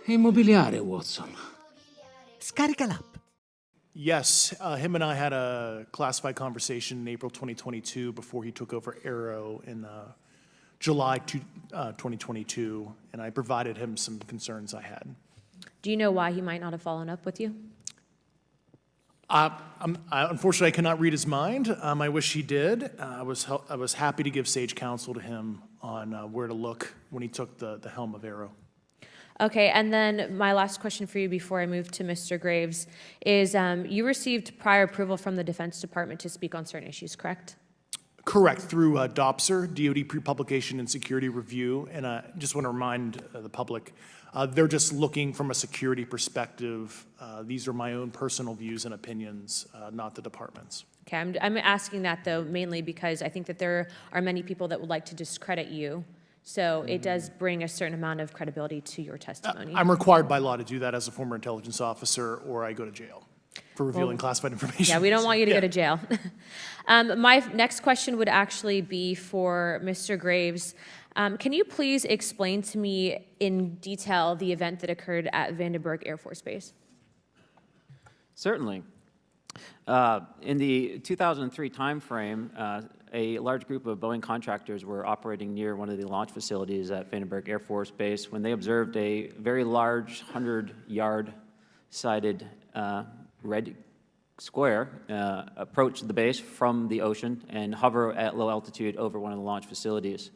Immobiliare, Watson. Scarica l'app. Yes, him and I had a classified conversation in April 2022 before he took over Arrow in July 2022, and I provided him some concerns I had. Do you know why he might not have followed up with you? Unfortunately, I cannot read his mind. I wish he did. I was happy to give sage counsel to him on where to look when he took the helm of Arrow. Okay, and then my last question for you before I move to Mr. Graves is you received prior approval from the Defense Department to speak on certain issues, correct? Correct, through DOPSR, DoD Pre-Publication and Security Review, and I just want to remind the public, they're just looking from a security perspective. These are my own personal views and opinions, not the department's. Okay, I'm asking that though mainly because I think that there are many people that would like to discredit you. So it does bring a certain amount of credibility to your testimony. I'm required by law to do that as a former intelligence officer, or I go to jail for revealing classified information. Yeah, we don't want you to go to jail. My next question would actually be for Mr. Graves. Can you please explain to me in detail the event that occurred at Vandenberg Air Force Base? Certainly. In the 2003 timeframe, a large group of Boeing contractors were operating near one of the launch facilities at Vandenberg Air Force Base when they observed a very large 100-yard sided red square approach the base from the ocean and hover at low altitude over one of the launch facilities.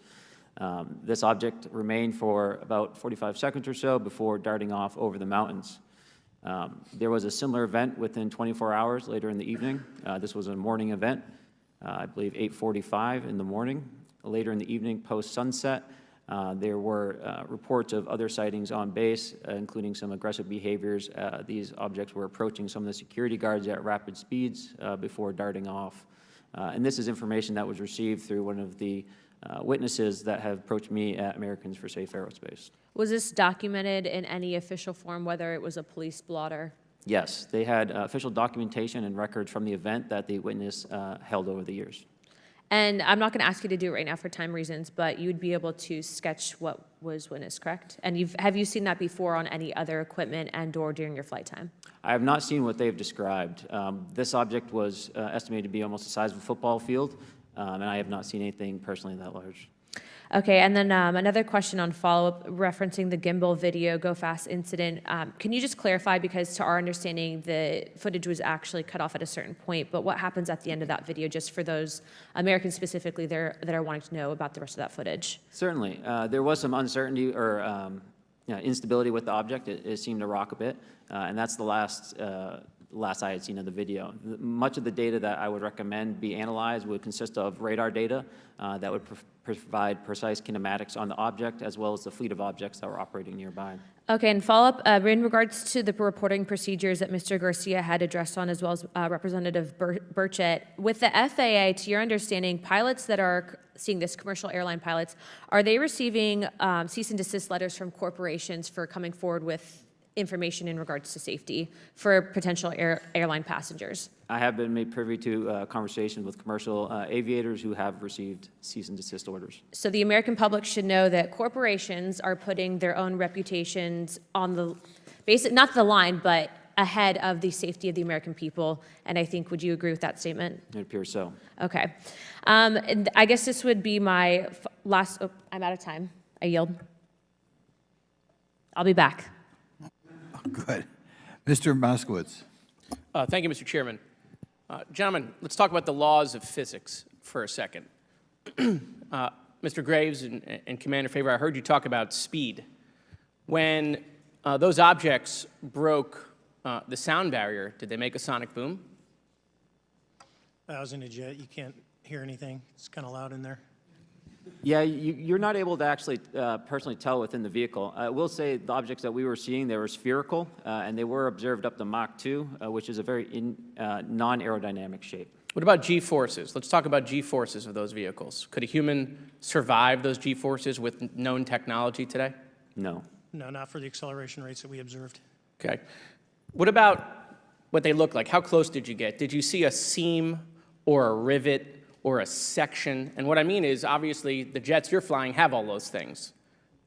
This object remained for about 45 seconds or so before darting off over the mountains. There was a similar event within 24 hours later in the evening. This was a morning event, I believe 8:45 in the morning. Later in the evening, post-sunset, there were reports of other sightings on base, including some aggressive behaviors. These objects were approaching some of the security guards at rapid speeds before darting off. And this is information that was received through one of the witnesses that have approached me at Americans for Safe Aerospace. Was this documented in any official form, whether it was a police blotter? Yes, they had official documentation and records from the event that the witness held over the years. And I'm not going to ask you to do it right now for time reasons, but you'd be able to sketch what was witnessed, correct? And have you seen that before on any other equipment and or during your flight time? I have not seen what they've described. This object was estimated to be almost the size of a football field, and I have not seen anything personally that large. Okay, and then another question on follow-up referencing the gimbal video Go Fast incident. Can you just clarify, because to our understanding, the footage was actually cut off at a certain point, but what happens at the end of that video, just for those Americans specifically there that are wanting to know about the rest of that footage? Certainly. There was some uncertainty or instability with the object. It seemed to rock a bit, and that's the last I had seen of the video. Much of the data that I would recommend be analyzed would consist of radar data that would provide precise kinematics on the object, as well as the fleet of objects that were operating nearby. Okay, and follow-up, in regards to the reporting procedures that Mr. Garcia had addressed on, as well as Representative Burchett, with the FAA, to your understanding, pilots that are seeing this, commercial airline pilots, are they receiving cease and desist letters from corporations for coming forward with information in regards to safety for potential airline passengers? I have been made privy to conversations with commercial aviators who have received cease and desist orders. So the American public should know that corporations are putting their own reputations on the not the line, but ahead of the safety of the American people. And I think, would you agree with that statement? It appears so. Okay. And I guess this would be my last, I'm out of time. I yield. I'll be back. Good. Mr. Moskowitz. Thank you, Mr. Chairman. Gentlemen, let's talk about the laws of physics for a second. Mr. Graves and Commander Fravor, I heard you talk about speed. When those objects broke the sound barrier, did they make a sonic boom? I was in a jet. You can't hear anything. It's kind of loud in there. Yeah, you're not able to actually personally tell within the vehicle. I will say the objects that we were seeing, they were spherical, and they were observed up to Mach 2, which is a very non-aerodynamic shape. What about G-forces? Let's talk about G-forces of those vehicles. Could a human survive those G-forces with known technology today? No. No, not for the acceleration rates that we observed. Okay. What about what they look like? How close did you get? Did you see a seam or a rivet or a section? And what I mean is, obviously, the jets you're flying have all those things.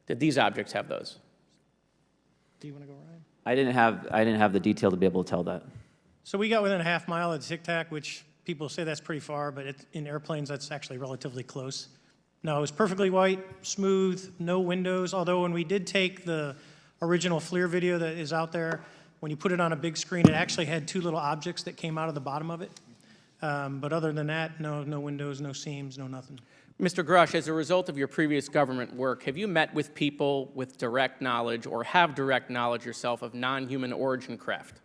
Did these objects have those? Do you want to go, Ryan? I didn't have the detail to be able to tell that. So we got within a half mile of Tic Tac, which people say that's pretty far, but in airplanes, that's actually relatively close. No, it was perfectly white, smooth, no windows, although when we did take the original FLIR video that is out there, when you put it on a big screen, it actually had two little objects that came out of the bottom of it. But other than that, no windows, no seams, no nothing. Mr. Grusch, as a result of your previous government work, have you met with people with direct knowledge or have direct knowledge yourself of non-human origin craft?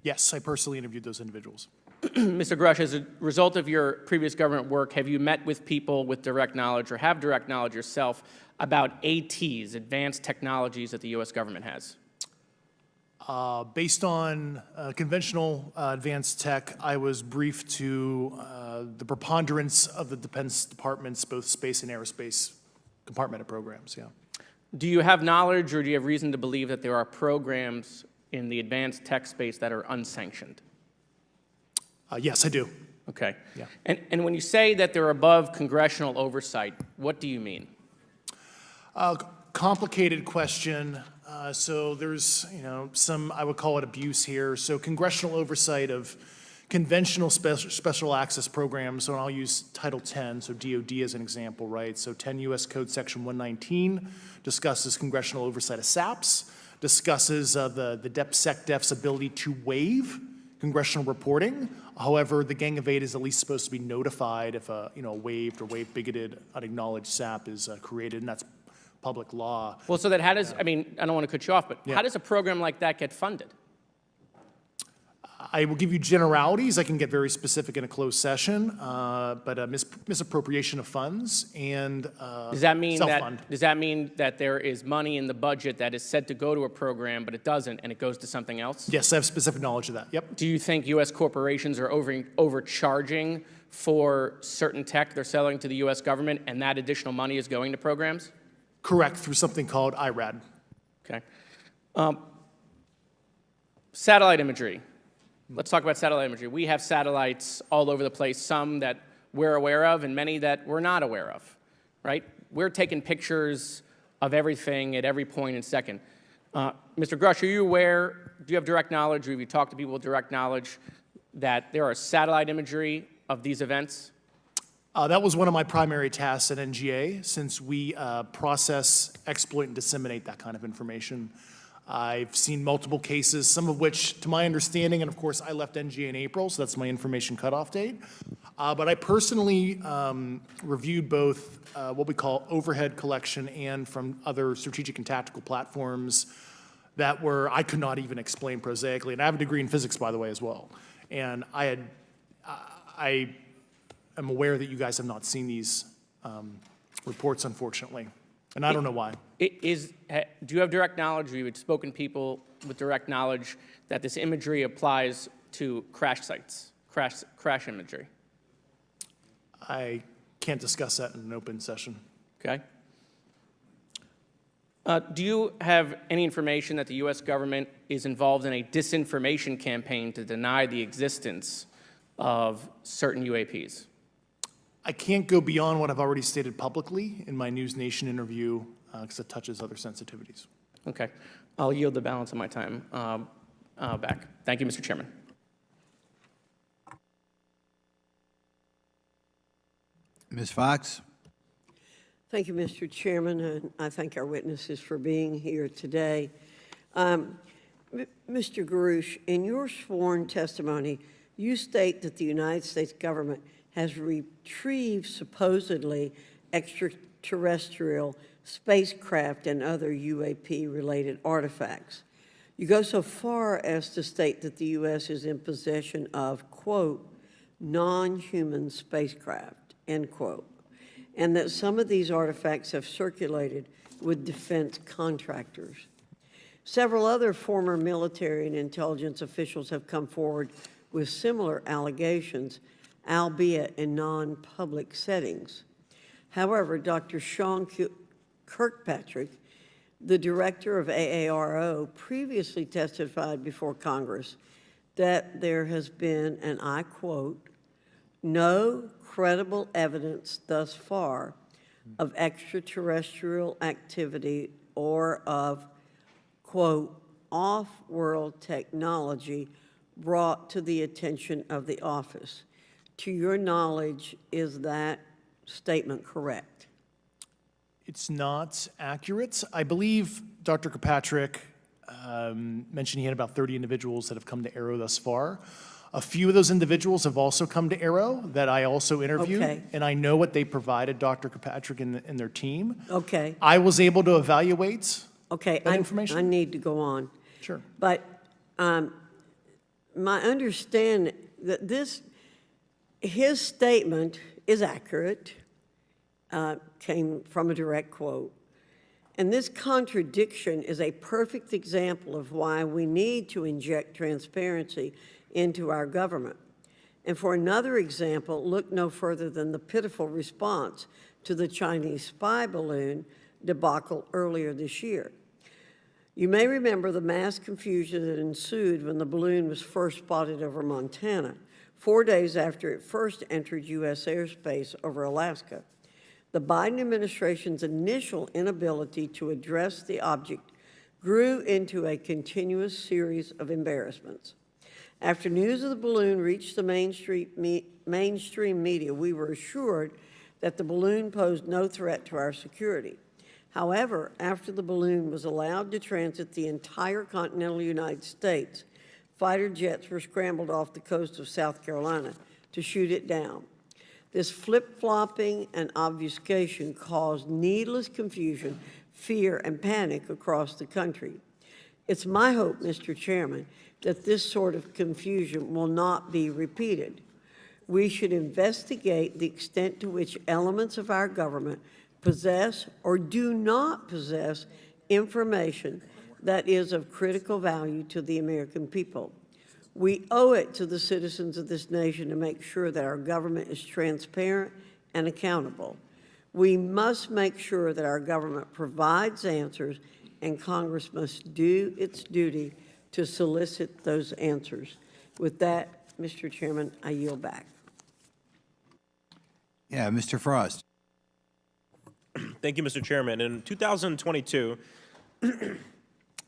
Yes, I personally interviewed those individuals. Mr. Grusch, as a result of your previous government work, have you met with people with direct knowledge or have direct knowledge yourself about ATs, advanced technologies that the U.S. government has? Based on conventional advanced tech, I was briefed to the preponderance of the Defense Department's both space and aerospace compartmented programs, yeah. Do you have knowledge or do you have reason to believe that there are programs in the advanced tech space that are unsanctioned? Yes, I do. Okay. Yeah. And when you say that they're above congressional oversight, what do you mean? Complicated question. So there's, some, I would call it abuse here. So congressional oversight of conventional special access programs, so I'll use Title 10, so DOD as an example, right? So 10 U.S. Code Section 119 discusses congressional oversight of SAPs, discusses the DepSecDef's ability to waive congressional reporting. However, the Gang of Eight is at least supposed to be notified if a waived or bigoted, unacknowledged SAP is created, and that's public law. Well, so that how does, I mean, I don't want to cut you off, but Yeah. how does a program like that get funded? I will give you generalities. I can get very specific in a closed session, but misappropriation of funds and Does that mean self-fund. that there is money in the budget that is said to go to a program, but it doesn't, and it goes to something else? Yes, I have specific knowledge of that. Yep. Do you think U.S. corporations are overcharging for certain tech they're selling to the U.S. government, and that additional money is going to programs? Correct, through something called IRAD. Okay. Satellite imagery. Let's talk about satellite imagery. We have satellites all over the place, some that we're aware of and many that we're not aware of, right? We're taking pictures of everything at every point and second. Mr. Grusch, are you aware, do you have direct knowledge, or have you talked to people with direct knowledge that there are satellite imagery of these events? That was one of my primary tasks at NGA, since we process, exploit, and disseminate that kind of information. I've seen multiple cases, some of which, to my understanding, and of course I left NGA in April, so that's my information cutoff date. But I personally reviewed both what we call overhead collection and from other strategic and tactical platforms that I could not even explain prosaically. And I have a degree in physics, by the way, as well. And I am aware that you guys have not seen these reports, unfortunately. And I don't know why. Do you have direct knowledge, or you had spoken to people with direct knowledge that this imagery applies to crash sites, crash imagery? I can't discuss that in an open session. Okay. Do you have any information that the U.S. government is involved in a disinformation campaign to deny the existence of certain UAPs? I can't go beyond what I've already stated publicly in my News Nation interview because it touches other sensitivities. Okay. I'll yield the balance of my time back. Thank you, Mr. Chairman. Ms. Fox? Thank you, Mr. Chairman, and I thank our witnesses for being here today. Mr. Grusch, in your sworn testimony, you state that the United States government has retrieved supposedly extraterrestrial spacecraft and other UAP-related artifacts. You go so far as to state that the U.S. is in possession of, quote, non-human spacecraft, end quote, and that some of these artifacts have circulated with defense contractors. Several other former military and intelligence officials have come forward with similar allegations, albeit in non-public settings. However, Dr. Sean Kirkpatrick, the director of AARO, previously testified before Congress that there has been, and I quote, no credible evidence thus far of extraterrestrial activity or of, quote, off-world technology brought to the attention of the office. To your knowledge, is that statement correct? It's not accurate. I believe Dr. Kirkpatrick mentioned he had about 30 individuals that have come to Arrow thus far. A few of those individuals have also come to Arrow that I also interviewed, Okay. and I know what they provided Dr. Kirkpatrick and their team. Okay. I was able to evaluate Okay, that information. I need to go on. Sure. But my understanding that his statement is accurate, came from a direct quote. And this contradiction is a perfect example of why we need to inject transparency into our government. And for another example, look no further than the pitiful response to the Chinese spy balloon debacle earlier this year. You may remember the mass confusion that ensued when the balloon was first spotted over Montana, 4 days after it first entered U.S. airspace over Alaska. The Biden administration's initial inability to address the object grew into a continuous series of embarrassments. After news of the balloon reached the mainstream media, we were assured that the balloon posed no threat to our security. However, after the balloon was allowed to transit the entire continental United States, fighter jets were scrambled off the coast of South Carolina to shoot it down. This flip-flopping and obfuscation caused needless confusion, fear, and panic across the country. It's my hope, Mr. Chairman, that this sort of confusion will not be repeated. We should investigate the extent to which elements of our government possess or do not possess information that is of critical value to the American people. We owe it to the citizens of this nation to make sure that our government is transparent and accountable. We must make sure that our government provides answers, and Congress must do its duty to solicit those answers. With that, Mr. Chairman, I yield back. Yeah, Mr. Frost. Thank you, Mr. Chairman. In 2022,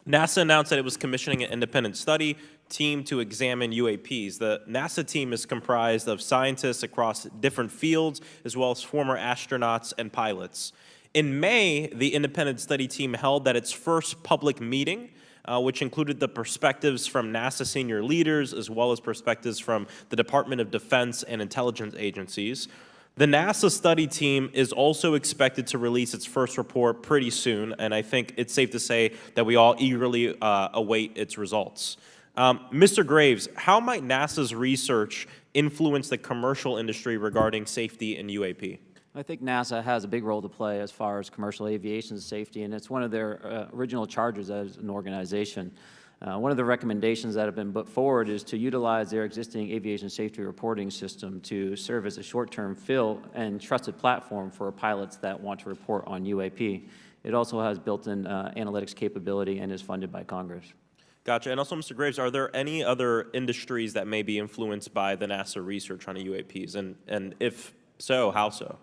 NASA announced that it was commissioning an independent study team to examine UAPs. The NASA team is comprised of scientists across different fields, as well as former astronauts and pilots. In May, the independent study team held at its first public meeting, which included the perspectives from NASA senior leaders, as well as perspectives from the Department of Defense and intelligence agencies. The NASA study team is also expected to release its first report pretty soon, and I think it's safe to say that we all eagerly await its results. Mr. Graves, how might NASA's research influence the commercial industry regarding safety in UAP? I think NASA has a big role to play as far as commercial aviation safety, and it's one of their original charges as an organization. One of the recommendations that have been put forward is to utilize their existing aviation safety reporting system to serve as a short-term fill and trusted platform for pilots that want to report on UAP. It also has built-in analytics capability and is funded by Congress. Gotcha. And also, Mr. Graves, are there any other industries that may be influenced by the NASA research on UAPs? And if so, how so?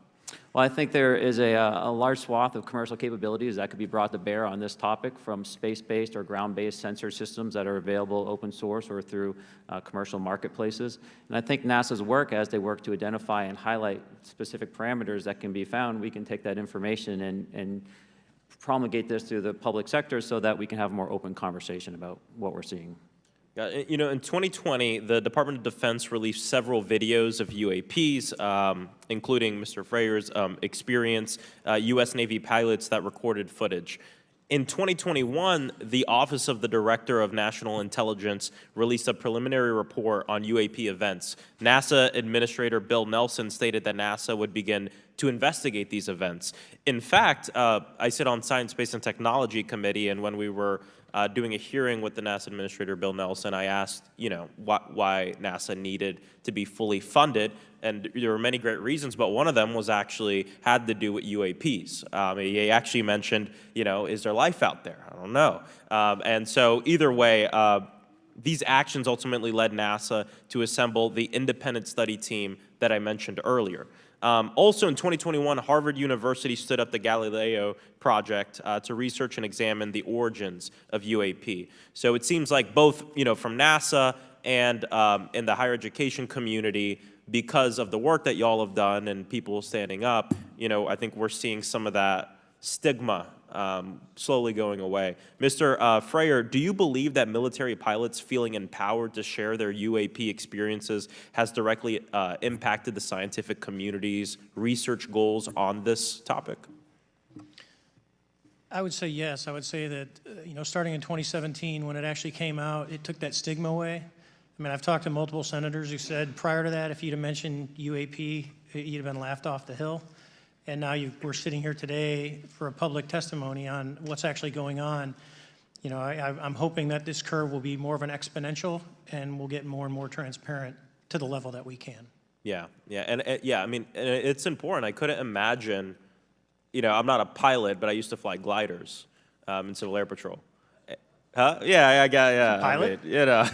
Well, I think there is a large swath of commercial capabilities that could be brought to bear on this topic, from space-based or ground-based sensor systems that are available open source or through commercial marketplaces. And I think NASA's work, as they work to identify and highlight specific parameters that can be found, we can take that information and promulgate this through the public sector so that we can have a more open conversation about what we're seeing. You know, in 2020, the Department of Defense released several videos of UAPs, including Mr. Freyr's experience, U.S. Navy pilots that recorded footage. In 2021, the Office of the Director of National Intelligence released a preliminary report on UAP events. NASA Administrator Bill Nelson stated that NASA would begin to investigate these events. In fact, I sit on Science, Space, and Technology Committee, and when we were doing a hearing with the NASA Administrator Bill Nelson, I asked, you know, why NASA needed to be fully funded, and there were many great reasons, but one of them was actually had to do with UAPs. He actually mentioned, you know, is there life out there? I don't know. And so either way, these actions ultimately led NASA to assemble the independent study team that I mentioned earlier. Also in 2021, Harvard University stood up the Galileo project to research and examine the origins of UAP. So it seems like both, from NASA and in the higher education community, because of the work that y'all have done and people standing up, I think we're seeing some of that stigma slowly going away. Mr. Frayer, do you believe that military pilots feeling empowered to share their UAP experiences has directly impacted the scientific community's research goals on this topic? I would say yes. I would say that, starting in 2017, when it actually came out, it took that stigma away. I mean, I've talked to multiple senators who said prior to that, if you'd have mentioned UAP, you'd have been laughed off the hill. And now we're sitting here today for a public testimony on what's actually going on. I'm hoping that this curve will be more of an exponential and we'll get more and more transparent to the level that we can. Yeah, and I mean, it's important. I couldn't imagine, I'm not a pilot, but I used to fly gliders in Civil Air Patrol. Huh? Yeah. Pilot? I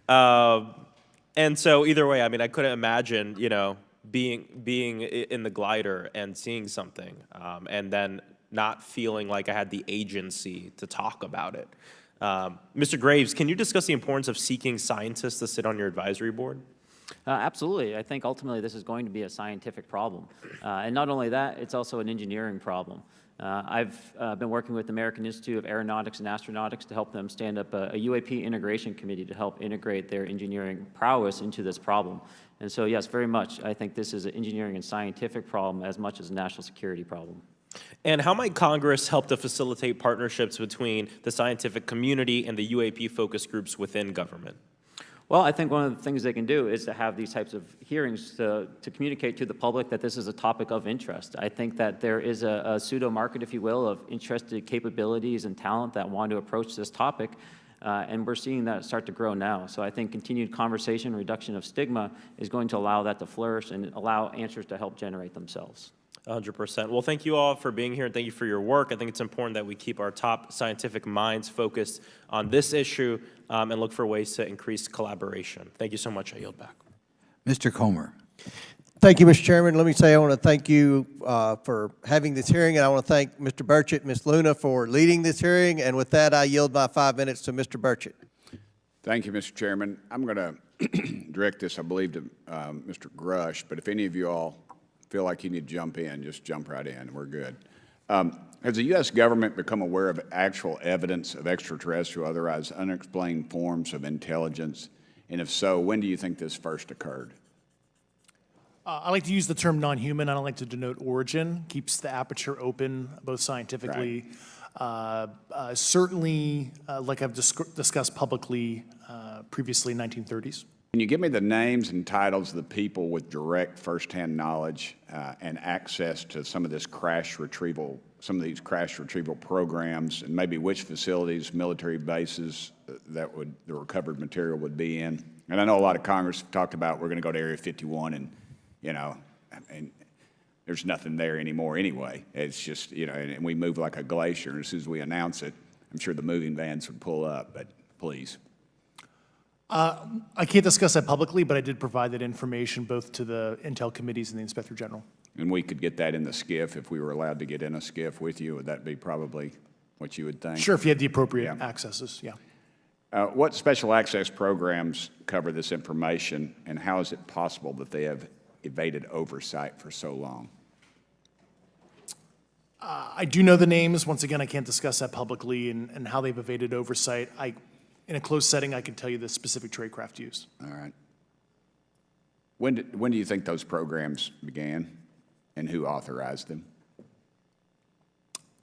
mean, and so either way, I mean, I couldn't imagine, being in the glider and seeing something, and then not feeling like I had the agency to talk about it. Mr. Graves, can you discuss the importance of seeking scientists to sit on your advisory board? Absolutely. I think ultimately this is going to be a scientific problem. And not only that, it's also an engineering problem. I've been working with the American Institute of Aeronautics and Astronautics to help them stand up a UAP integration committee to help integrate their engineering prowess into this problem. And so, yes, very much, I think this is an engineering and scientific problem as much as a national security problem. And how might Congress help to facilitate partnerships between the scientific community and the UAP focus groups within government? Well, I think one of the things they can do is to have these types of hearings to communicate to the public that this is a topic of interest. I think that there is a pseudo-market, if you will, of interested capabilities and talent that want to approach this topic, and we're seeing that start to grow now. So I think continued conversation, reduction of stigma is going to allow that to flourish and allow answers to help generate themselves. 100%. Well, thank you all for being here, and thank you for your work. I think it's important that we keep our top scientific minds focused on this issue and look for ways to increase collaboration. Thank you so much. I yield back. Mr. Comer. Thank you, Mr. Chairman. Let me say I want to thank you for having this hearing, and I want to thank Mr. Burchett and Ms. Luna for leading this hearing. And with that, I yield my 5 minutes to Mr. Burchett. Thank you, Mr. Chairman. I'm going to direct this, I believe, to Mr. Grusch, but if any of you all feel like you need to jump in, just jump right in. We're good. Has the U.S. government become aware of actual evidence of extraterrestrial, otherwise unexplained forms of intelligence? And if so, when do you think this first occurred? I like to use the term non-human. I don't like to denote origin. Keeps the aperture open, both scientifically. Right. Certainly, like I've discussed publicly previously, 1930s. Can you give me the names and titles of the people with direct firsthand knowledge and access to some of these crash retrieval programs, and maybe which facilities, military bases the recovered material would be in? And I know a lot of Congress talked about we're going to go to Area 51, and and there's nothing there anymore anyway. It's just and we move like a glacier. And as soon as we announce it, I'm sure the moving vans would pull up. But please. I can't discuss that publicly, but I did provide that information both to the Intel committees and the Inspector General. And we could get that in the SCIF if we were allowed to get in a SCIF with you. Would that be probably what you would think? Sure, if you had the appropriate accesses, yeah. What special access programs cover this information, and how is it possible that they have evaded oversight for so long? I do know the names. Once again, I can't discuss that publicly and how they've evaded oversight. In a closed setting, I can tell you the specific tradecraft used. All right. When do you think those programs began, and who authorized them?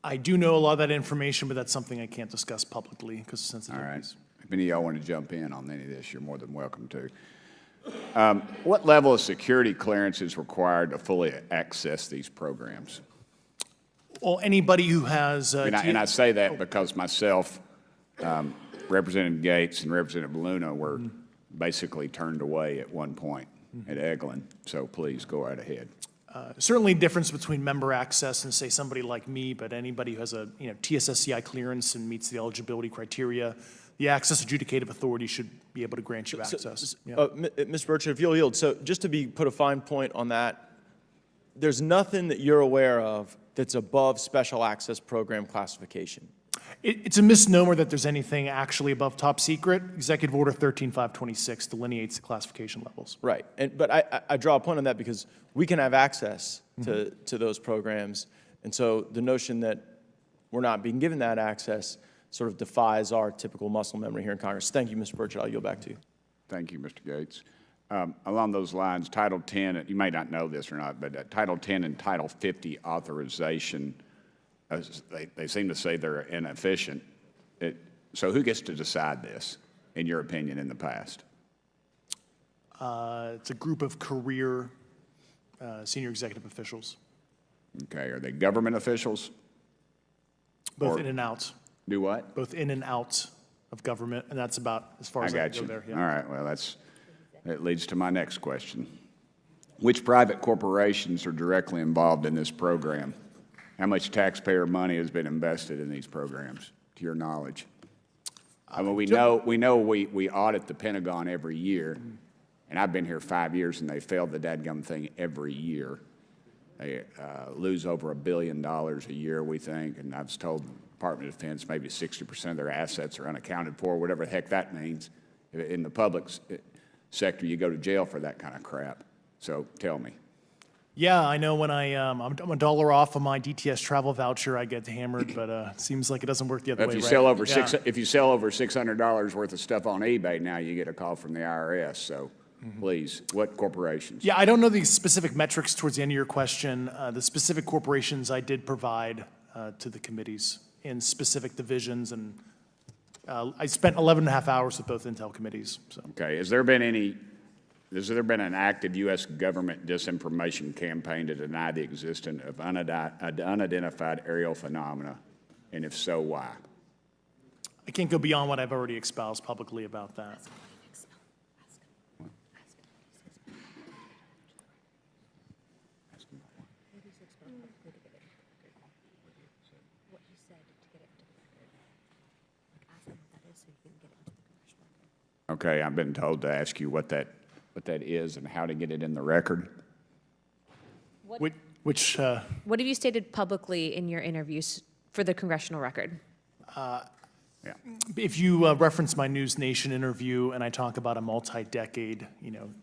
I do know a lot of that information, but that's something I can't discuss publicly because of sensitivities. All right. If any of y'all want to jump in on any of this, you're more than welcome to. What level of security clearance is required to fully access these programs? Well, anybody who has... and I say that because myself, Representative Gates and Representative Luna were basically turned away at one point at Eglin. So please go right ahead. Certainly difference between member access and, say, somebody like me, but anybody who has a TSSCI clearance and meets the eligibility criteria, the access adjudicative authority should be able to grant you access. Mr. Burchett, if you'll yield, so just to put a fine point on that, there's nothing that you're aware of that's above special access program classification. It's a misnomer that there's anything actually above top secret. Executive Order 13526 delineates the classification levels. Right, but I draw a point on that because we can have access to those programs, and so the notion that we're not being given that access sort of defies our typical muscle memory here in Congress. Thank you, Mr. Burchett. I'll yield back to you. Thank you, Mr. Gates. Along those lines, Title 10, you may not know this or not, but Title 10 and Title 50 authorization, they seem to say they're inefficient. So who gets to decide this, in your opinion, in the past? It's a group of career senior executive officials. Okay, are they government officials? Both in and out. Do what? Both in and out of government, and that's about as far as I can go there. Yeah. All right, well, that leads to my next question. Which private corporations are directly involved in this program? How much taxpayer money has been invested in these programs, to your knowledge? I mean, we know we audit the Pentagon every year, and I've been here 5 years, and they failed the dadgum thing every year. They lose over $1 billion a year, we think, and I was told the Department of Defense maybe 60% of their assets are unaccounted for, whatever the heck that means. In the public sector, you go to jail for that kind of crap. So tell me. Yeah, I know when I'm $1 off of my DTS travel voucher, I get hammered, but it seems like it doesn't work the other way, If you right? sell over if you sell over $600 worth of stuff on eBay now, you get a call from the IRS. So please, what corporations? Yeah, I don't know the specific metrics towards the end of your question. The specific corporations I did provide to the committees in specific divisions, and I spent 11 and a half hours with both Intel committees. So. Okay, has there been an active U.S. government disinformation campaign to deny the existence of unidentified aerial phenomena? And if so, why? I can't go beyond what I've already espoused publicly about that. Okay, I've been told to ask you what that is and how to get it in the record. What have you stated publicly in your interviews for the congressional record? If you reference my News Nation interview and I talk about a multi-decade,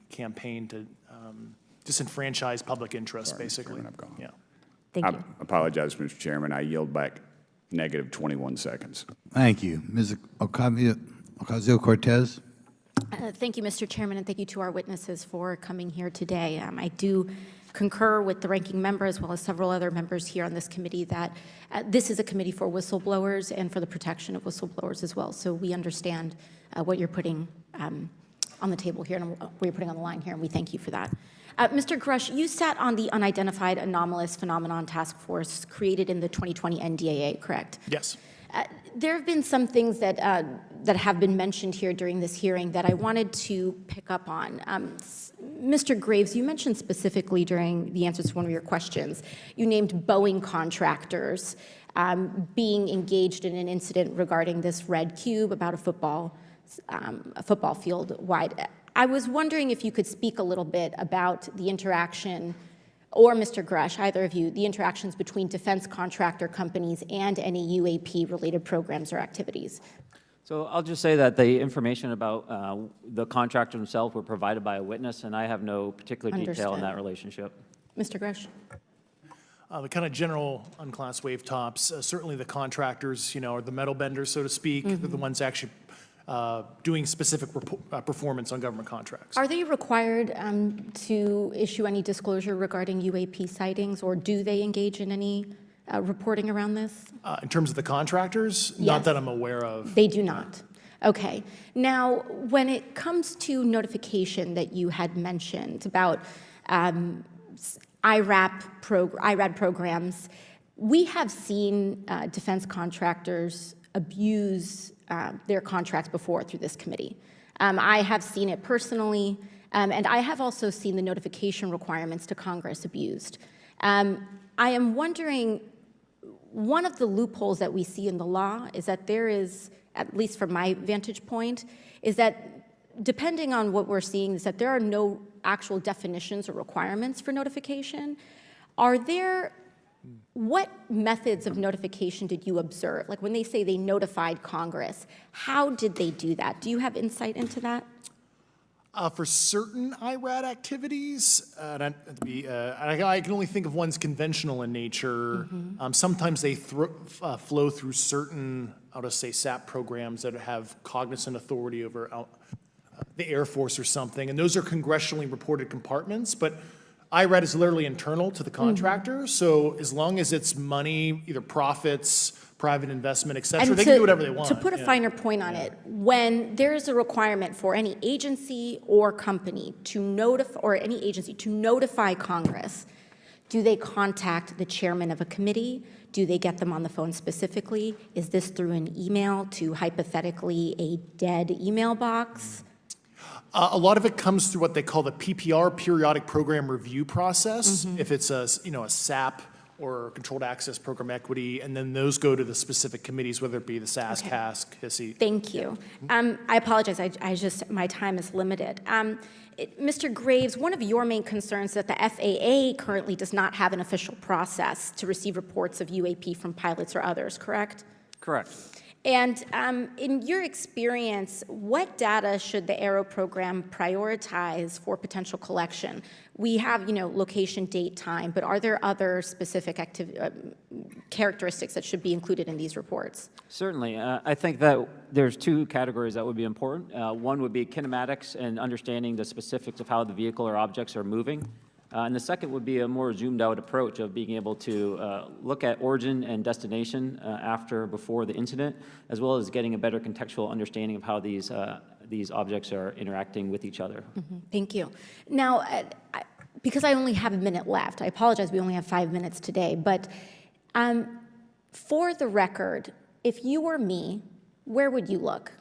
campaign to disenfranchise public interest, basically. Yeah. Thank you. I apologize, Mr. Chairman. I yield back negative 21 seconds. Thank you. Ms. Ocasio-Cortez. Thank you, Mr. Chairman, and thank you to our witnesses for coming here today. I do concur with the ranking member as well as several other members here on this committee that this is a committee for whistleblowers and for the protection of whistleblowers as well. So we understand what you're putting on the table here and what you're putting on the line here, and we thank you for that. Mr. Grusch, you sat on the Unidentified Anomalous Phenomenon Task Force created in the 2020 NDAA, correct? Yes. There have been some things that have been mentioned here during this hearing that I wanted to pick up on. Mr. Graves, you mentioned specifically during the answers to one of your questions, you named Boeing contractors being engaged in an incident regarding this red cube about a football field wide. I was wondering if you could speak a little bit about the interaction, or Mr. Grusch, either of you, the interactions between defense contractor companies and any UAP-related programs or activities. So I'll just say that the information about the contractor himself were provided by a witness, and I have no particular detail in that relationship. Mr. Grusch? The kind of general unclassed wave tops, certainly the contractors, are the metal benders, so to speak. They're the ones actually doing specific performance on government contracts. Are they required to issue any disclosure regarding UAP sightings, or do they engage in any reporting around this? In terms of the contractors? Yes. Not that I'm aware of. They do not. Okay. Now, when it comes to notification that you had mentioned about IRAD programs, we have seen defense contractors abuse their contracts before through this committee. I have seen it personally, and I have also seen the notification requirements to Congress abused. I am wondering, one of the loopholes that we see in the law is that there is, at least from my vantage point, is that depending on what we're seeing, is that there are no actual definitions or requirements for notification. What methods of notification did you observe? Like when they say they notified Congress, how did they do that? Do you have insight into that? For certain IRAD activities, I can only think of ones conventional in nature. Sometimes they flow through certain, I'll just say, SAP programs that have cognizant authority over the Air Force or something, and those are congressionally reported compartments, but IRAD is literally internal to the contractor, so as long as it's money, either profits, private investment, et cetera, they can do whatever they want. To put a finer point on it, when there is a requirement for any agency or company to notify, or any agency to notify Congress, do they contact the chairman of a committee? Do they get them on the phone specifically? Is this through an email to hypothetically a dead email box? A lot of it comes through what they call the PPR, Periodic Program Review Process, if it's a SAP or Controlled Access Program Equity, and then those go to the specific committees, whether it be the SAS, CASC, HISI. Thank you. I apologize, my time is limited. Mr. Graves, one of your main concerns is that the FAA currently does not have an official process to receive reports of UAP from pilots or others, correct? Correct. And in your experience, what data should the Aero program prioritize for potential collection? We have, location, date, time, but are there other specific characteristics that should be included in these reports? Certainly. I think that there's two categories that would be important. One would be kinematics and understanding the specifics of how the vehicle or objects are moving. And the second would be a more zoomed out approach of being able to look at origin and destination before the incident, as well as getting a better contextual understanding of how these objects are interacting with each other. Thank you. Now, because I only have a minute left, I apologize, we only have 5 minutes today, but for the record, if you were me, where would you look?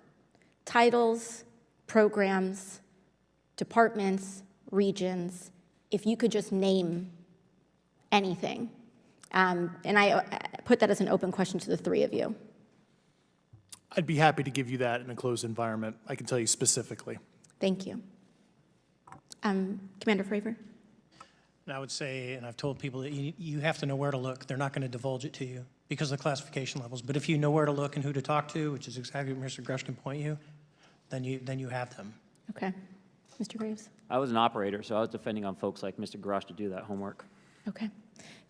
Titles, programs, departments, regions, if you could just name anything. And I put that as an open question to the three of you. I'd be happy to give you that in a closed environment. I can tell you specifically. Thank you. Commander Fravor? And I would say, and I've told people that you have to know where to look. They're not going to divulge it to you because of the classification levels. But if you know where to look and who to talk to, which is exactly what Mr. Grusch can point you, then you have them. Okay. Mr. Graves? I was an operator, so I was depending on folks like Mr. Grusch to do that homework. Okay.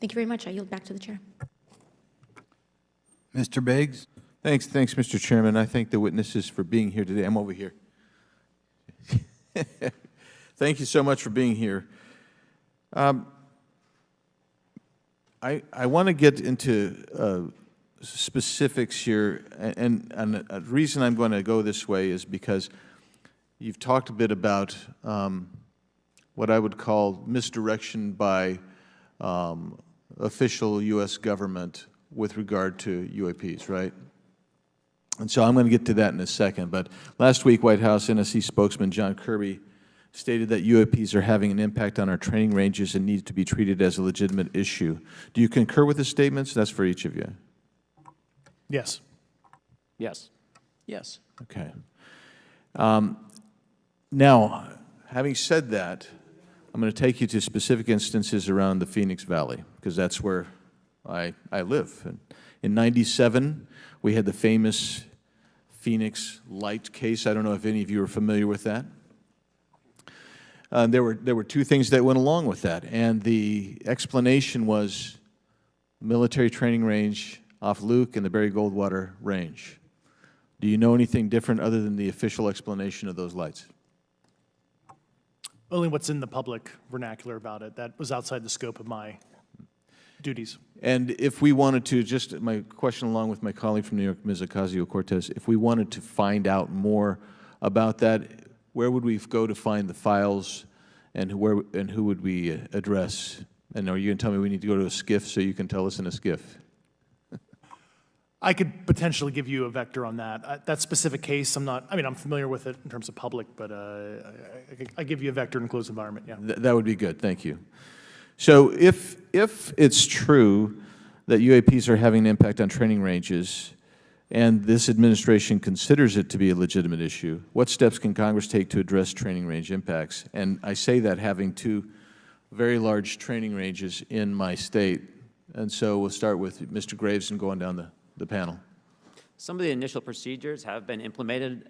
Thank you very much. I yield back to the chair. Mr. Biggs? Thanks, Mr. Chairman. I thank the witnesses for being here today. I'm over here. Thank you so much for being here. I want to get into specifics here, and a reason I'm going to go this way is because you've talked a bit about what I would call misdirection by official U.S. government with regard to UAPs, right? And so I'm going to get to that in a second. But last week, White House NSC spokesman John Kirby stated that UAPs are having an impact on our training ranges and need to be treated as a legitimate issue. Do you concur with the statements? That's for each of you. Yes. Yes. Yes. Okay. Now, having said that, I'm going to take you to specific instances around the Phoenix Valley, because that's where I live. And in '97, we had the famous Phoenix Light case. I don't know if any of you are familiar with that. There were two things that went along with that, and the explanation was military training range off Luke and the Barry Goldwater Range. Do you know anything different other than the official explanation of those lights? Only what's in the public vernacular about it. That was outside the scope of my duties. And if we wanted to, just my question along with my colleague from New York, Ms. Ocasio-Cortez, if we wanted to find out more about that, where would we go to find the files, and who would we address? And are you going to tell me we need to go to a SCIF so you can tell us in a SCIF? I could potentially give you a vector on that. That specific case, I'm familiar with it in terms of public, but I give you a vector in a closed environment, yeah. That would be good, thank you. So if it's true that UAPs are having an impact on training ranges, and this administration considers it to be a legitimate issue, what steps can Congress take to address training range impacts? And I say that having two very large training ranges in my state. And so we'll start with Mr. Graves and go on down the panel. Some of the initial procedures have been implemented,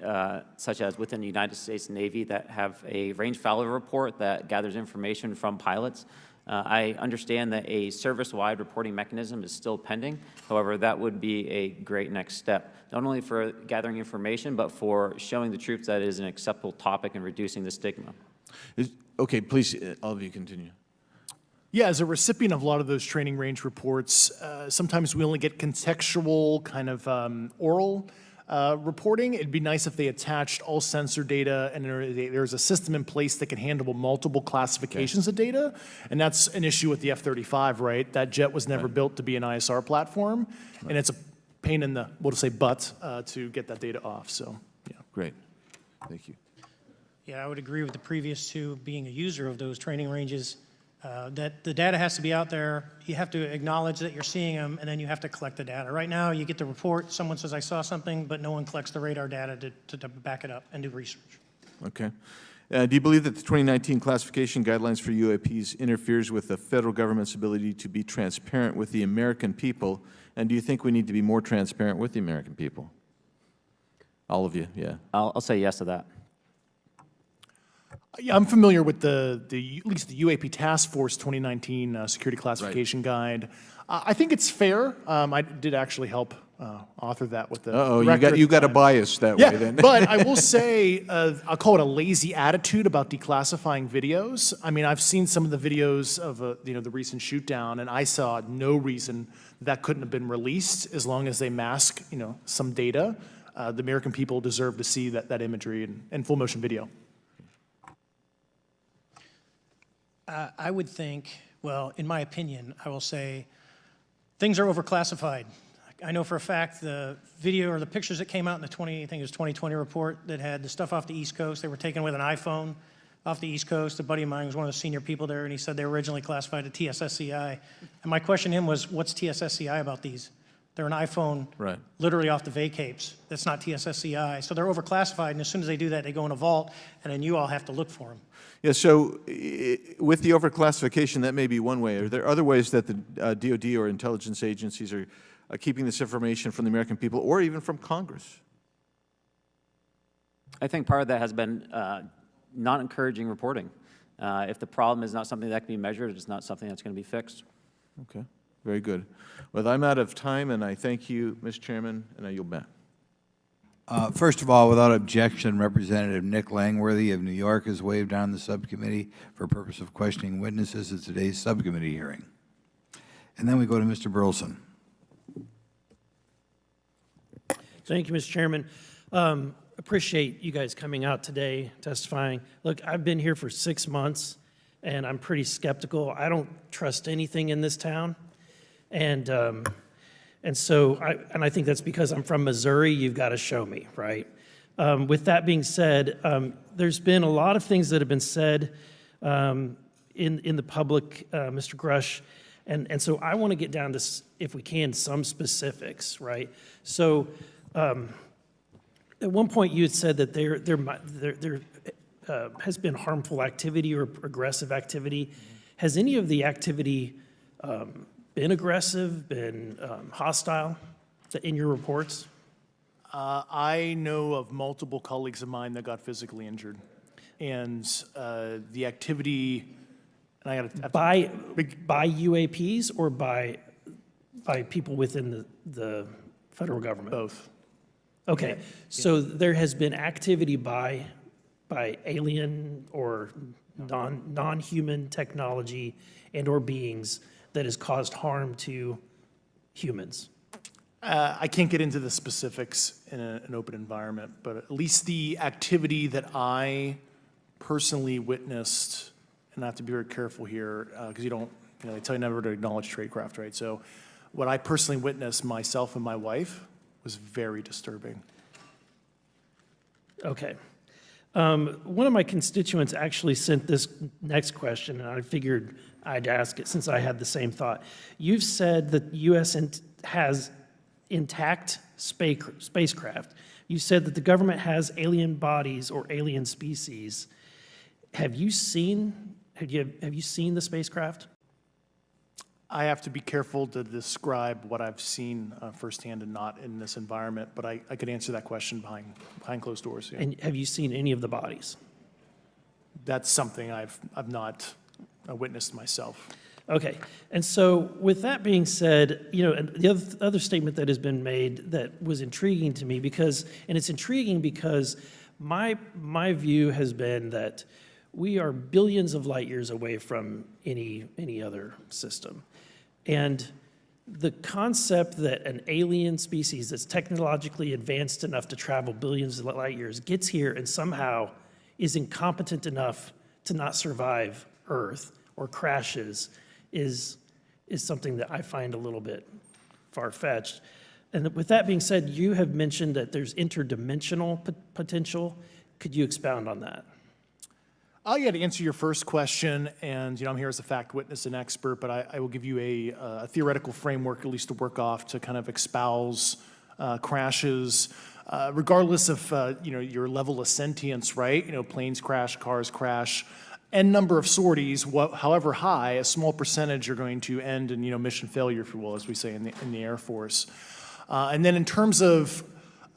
such as within the United States Navy, that have a range failure report that gathers information from pilots. I understand that a service-wide reporting mechanism is still pending. However, that would be a great next step, not only for gathering information, but for showing the troops that it is an acceptable topic and reducing the stigma. Okay, please, all of you continue. Yeah, as a recipient of a lot of those training range reports, sometimes we only get contextual kind of oral reporting. It'd be nice if they attached all sensor data and there's a system in place that can handle multiple classifications of data. And that's an issue with the F-35, right? That jet was never built to be an ISR platform. And it's a pain in the, we'll just say butt, to get that data off, so, yeah. Great, thank you. Yeah, I would agree with the previous two, being a user of those training ranges, that the data has to be out there. You have to acknowledge that you're seeing them, and then you have to collect the data. Right now, you get the report, someone says, I saw something, but no one collects the radar data to back it up and do research. Okay. Do you believe that the 2019 classification guidelines for UAPs interferes with the federal government's ability to be transparent with the American people? And do you think we need to be more transparent with the American people? All of you, yeah. I'll say yes to that. Yeah, I'm familiar with at least the UAP Task Force 2019 Security Classification Guide. I think it's fair. I did actually help author that with the director. You got a bias that way then. But I will say, I'll call it a lazy attitude about declassifying videos. I mean, I've seen some of the videos of the recent shoot down, and I saw no reason that couldn't have been released as long as they mask some data. The American people deserve to see that imagery and full motion video. I would think, well, in my opinion, I will say things are overclassified. I know for a fact the video or the pictures that came out in the I think it was 2020 report that had the stuff off the East Coast, they were taken with an iPhone off the East Coast. A buddy of mine was one of the senior people there, and he said they were originally classified at TSSCI. And my question to him was, what's TSSCI about these? They're an iPhone literally off the vacapes. That's not TSSCI. So they're overclassified, and as soon as they do that, they go in a vault, and then you all have to look for them. Yeah, so with the overclassification, that may be one way. Are there other ways that the DOD or intelligence agencies are keeping this information from the American people or even from Congress? I think part of that has been not encouraging reporting. If the problem is not something that can be measured, it's not something that's going to be fixed. Okay, very good. Well, I'm out of time, and I thank you, Mr. Chairman, and I yield back. First of all, without objection, Representative Nick Langworthy of New York has waived on the subcommittee for purpose of questioning witnesses at today's subcommittee hearing. And then we go to Mr. Burleson. Thank you, Mr. Chairman. Appreciate you guys coming out today, testifying. Look, I've been here for 6 months, and I'm pretty skeptical. I don't trust anything in this town. And so I think that's because I'm from Missouri. You've got to show me, right? With that being said, there's been a lot of things that have been said in the public, Mr. Grusch, and so I want to get down to, if we can, some specifics, right? So at one point you had said that there has been harmful activity or aggressive activity. Has any of the activity been aggressive, been hostile in your reports? I know of multiple colleagues of mine that got physically injured. And the activity, and I got by UAPs or by people within the federal government? Both. Okay, yeah. So there has been activity by alien or non-human technology and or beings that has caused harm to humans? I can't get into the specifics in an open environment, but at least the activity that I personally witnessed, and I have to be very careful here, because they tell you never to acknowledge tradecraft, right? So what I personally witnessed, myself and my wife, was very disturbing. Okay. One of my constituents actually sent this next question, and I figured I'd ask it since I had the same thought. You've said that the U.S. has intact spacecraft. You said that the government has alien bodies or alien species. Have you seen Have you seen the spacecraft? I have to be careful to describe what I've seen firsthand and not in this environment, but I could answer that question behind closed doors. Yeah. And have you seen any of the bodies? That's something I've not witnessed myself. Okay, and so with that being said, and the other statement that has been made that was intriguing to me and it's intriguing because my view has been that we are billions of light years away from any other system. And the concept that an alien species that's technologically advanced enough to travel billions of light years gets here and somehow is incompetent enough to not survive Earth or crashes is something that I find a little bit far-fetched. And with that being said, you have mentioned that there's interdimensional potential. Could you expound on that? Yeah, to answer your first question, and I'm here as a fact witness and expert, but I will give you a theoretical framework, at least to work off, to kind of espouse crashes, regardless of your level of sentience, right? Planes crash, cars crash, n number of sorties, however high, a small percentage are going to end in mission failure, if you will, as we say in the Air Force. And then in terms of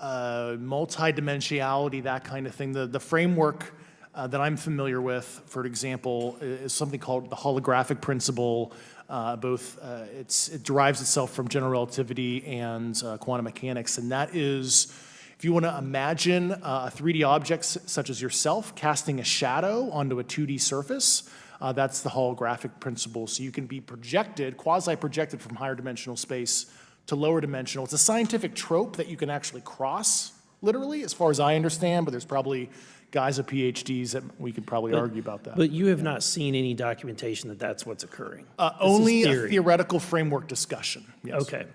multidimensionality, that kind of thing, the framework that I'm familiar with, for example, is something called the holographic principle. It derives itself from general relativity and quantum mechanics, and that is, if you want to imagine a 3D object such as yourself casting a shadow onto a 2D surface, that's the holographic principle. So you can be projected, quasi-projected from higher dimensional space to lower dimensional. It's a scientific trope that you can actually cross, literally, as far as I understand, but there's probably guys with PhDs that we could probably argue about that. But you have not seen any documentation that that's what's occurring? Only a theoretical framework discussion, yes. Okay.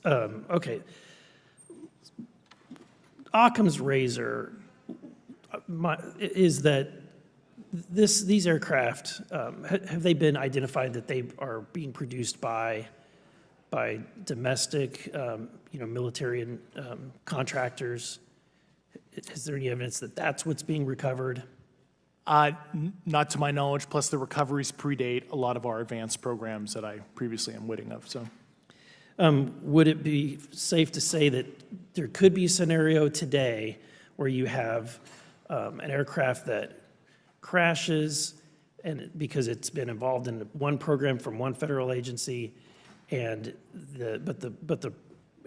Okay. Occam's razor is that these aircraft, have they been identified that they are being produced by domestic, military and contractors? Is there any evidence that that's what's being recovered? Not to my knowledge, plus the recoveries predate a lot of our advanced programs that I previously am witting of, so. Would it be safe to say that there could be a scenario today where you have an aircraft that crashes because it's been involved in one program from one federal agency, but the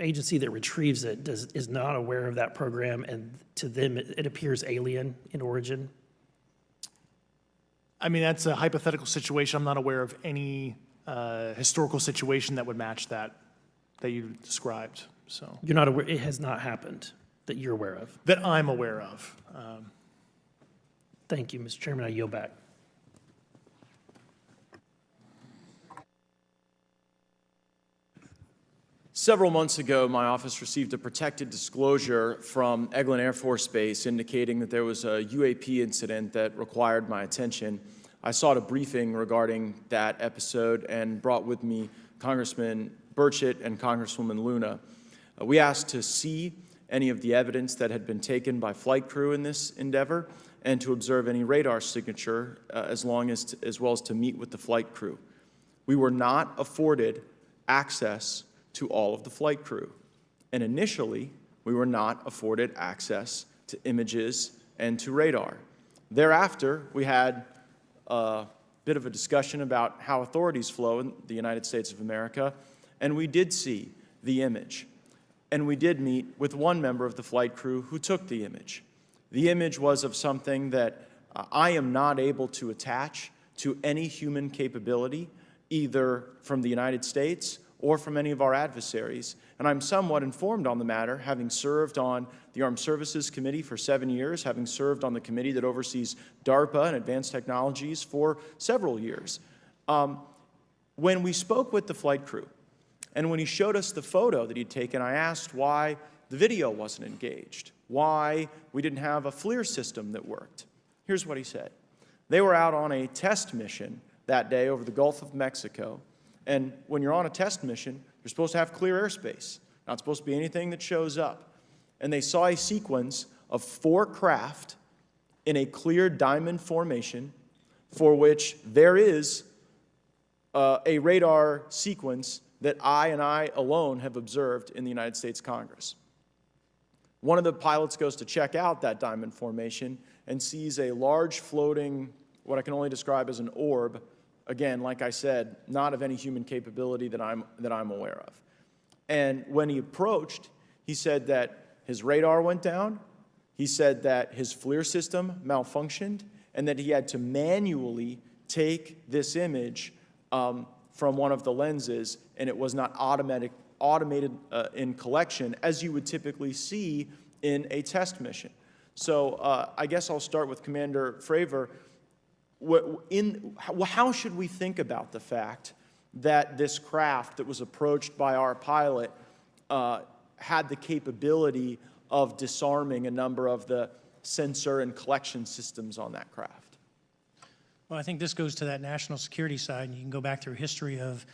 agency that retrieves it is not aware of that program, and to them it appears alien in origin? I mean, that's a hypothetical situation. I'm not aware of any historical situation that would match that you described. So you're not aware? It has not happened that you're aware of? That I'm aware of. Thank you, Mr. Chairman. I yield back. Several months ago, my office received a protected disclosure from Eglin Air Force Base indicating that there was a UAP incident that required my attention. I sought a briefing regarding that episode and brought with me Congressman Burchett and Congresswoman Luna. We asked to see any of the evidence that had been taken by flight crew in this endeavor and to observe any radar signature as well as to meet with the flight crew. We were not afforded access to all of the flight crew. And initially, we were not afforded access to images and to radar. Thereafter, we had a bit of a discussion about how authorities flow in the United States of America, and we did see the image. And we did meet with one member of the flight crew who took the image. The image was of something that I am not able to attach to any human capability, either from the United States or from any of our adversaries. And I'm somewhat informed on the matter, having served on the Armed Services Committee for 7 years, having served on the committee that oversees DARPA and advanced technologies for several years. When we spoke with the flight crew, and when he showed us the photo that he'd taken, I asked why the video wasn't engaged, why we didn't have a FLIR system that worked. Here's what he said. They were out on a test mission that day over the Gulf of Mexico. And when you're on a test mission, you're supposed to have clear airspace. Not supposed to be anything that shows up. And they saw a sequence of 4 craft in a clear diamond formation for which there is a radar sequence that I alone have observed in the United States Congress. One of the pilots goes to check out that diamond formation and sees a large floating, what I can only describe as an orb, again, like I said, not of any human capability that I'm aware of. And when he approached, he said that his radar went down, he said that his FLIR system malfunctioned, and that he had to manually take this image from one of the lenses, and it was not automated in collection, as you would typically see in a test mission. So I guess I'll start with Commander Fravor. How should we think about the fact that this craft that was approached by our pilot had the capability of disarming a number of the sensor and collection systems on that craft? Well, I think this goes to that national security side, and you can go back through history of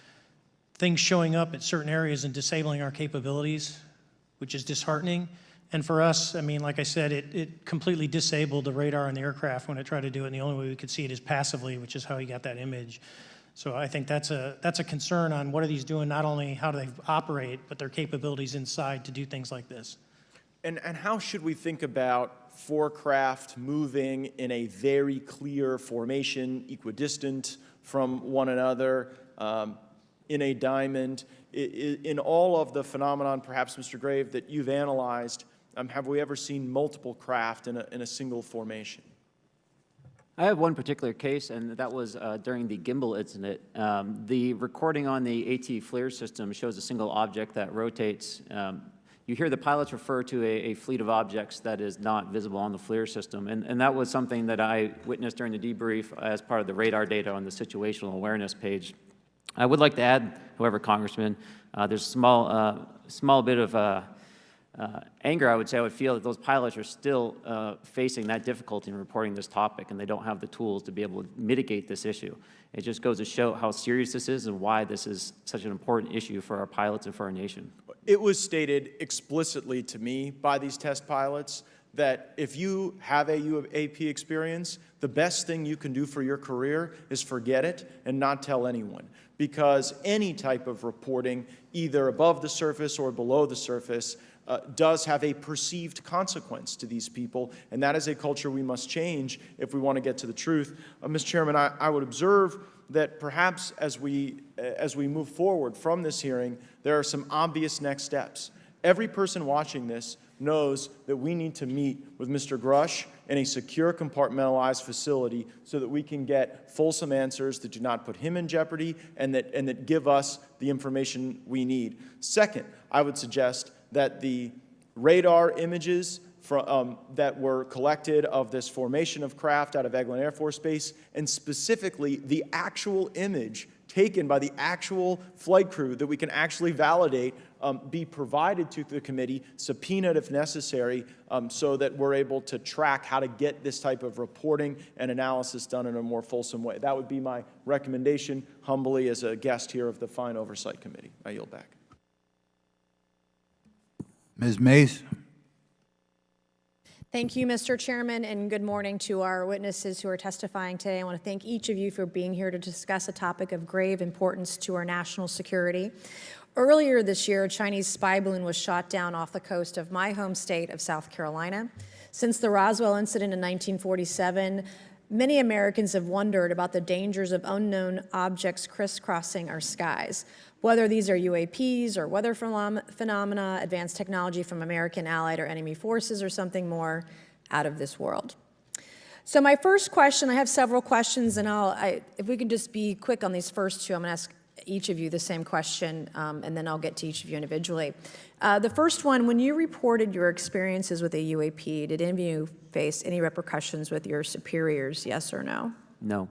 things showing up at certain areas and disabling our capabilities, which is disheartening. And for us, I mean, like I said, it completely disabled the radar on the aircraft when it tried to do it, and the only way we could see it is passively, which is how he got that image. So I think that's a concern on what are these doing, not only how do they operate, but their capabilities inside to do things like this. And how should we think about four craft moving in a very clear formation, equidistant from one another, in a diamond? In all of the phenomenon, perhaps, Mr. Grave, that you've analyzed, have we ever seen multiple craft in a single formation? I have one particular case, and that was during the gimbal incident. The recording on the AT FLIR system shows a single object that rotates. You hear the pilots refer to a fleet of objects that is not visible on the FLIR system, and that was something that I witnessed during the debrief as part of the radar data on the situational awareness page. I would like to add, however, Congressman, there's a small bit of anger, I would say. I would feel that those pilots are still facing that difficulty in reporting this topic, and they don't have the tools to be able to mitigate this issue. It just goes to show how serious this is and why this is such an important issue for our pilots and for our nation. It was stated explicitly to me by these test pilots that if you have a UAP experience, the best thing you can do for your career is forget it and not tell anyone. Because any type of reporting, either above the surface or below the surface, does have a perceived consequence to these people, and that is a culture we must change if we want to get to the truth. Mr. Chairman, I would observe that perhaps as we move forward from this hearing, there are some obvious next steps. Every person watching this knows that we need to meet with Mr. Grusch in a secure, compartmentalized facility so that we can get fulsome answers that do not put him in jeopardy and that give us the information we need. Second, I would suggest that the radar images that were collected of this formation of craft out of Eglin Air Force Base, and specifically the actual image taken by the actual flight crew that we can actually validate, be provided to the committee, subpoenaed if necessary, so that we're able to track how to get this type of reporting and analysis done in a more fulsome way. That would be my recommendation, humbly, as a guest here of the Fine Oversight Committee. I yield back. Ms. Mace. Thank you, Mr. Chairman, and good morning to our witnesses who are testifying today. I want to thank each of you for being here to discuss a topic of grave importance to our national security. Earlier this year, a Chinese spy balloon was shot down off the coast of my home state of South Carolina. Since the Roswell incident in 1947, many Americans have wondered about the dangers of unknown objects crisscrossing our skies. Whether these are UAPs or weather phenomena, advanced technology from American allied or enemy forces, or something more out of this world. So my first question, I have several questions, and if we could just be quick on these first two, I'm going to ask each of you the same question, and then I'll get to each of you individually. The first one, when you reported your experiences with a UAP, did any of you face any repercussions with your superiors, yes or no? No.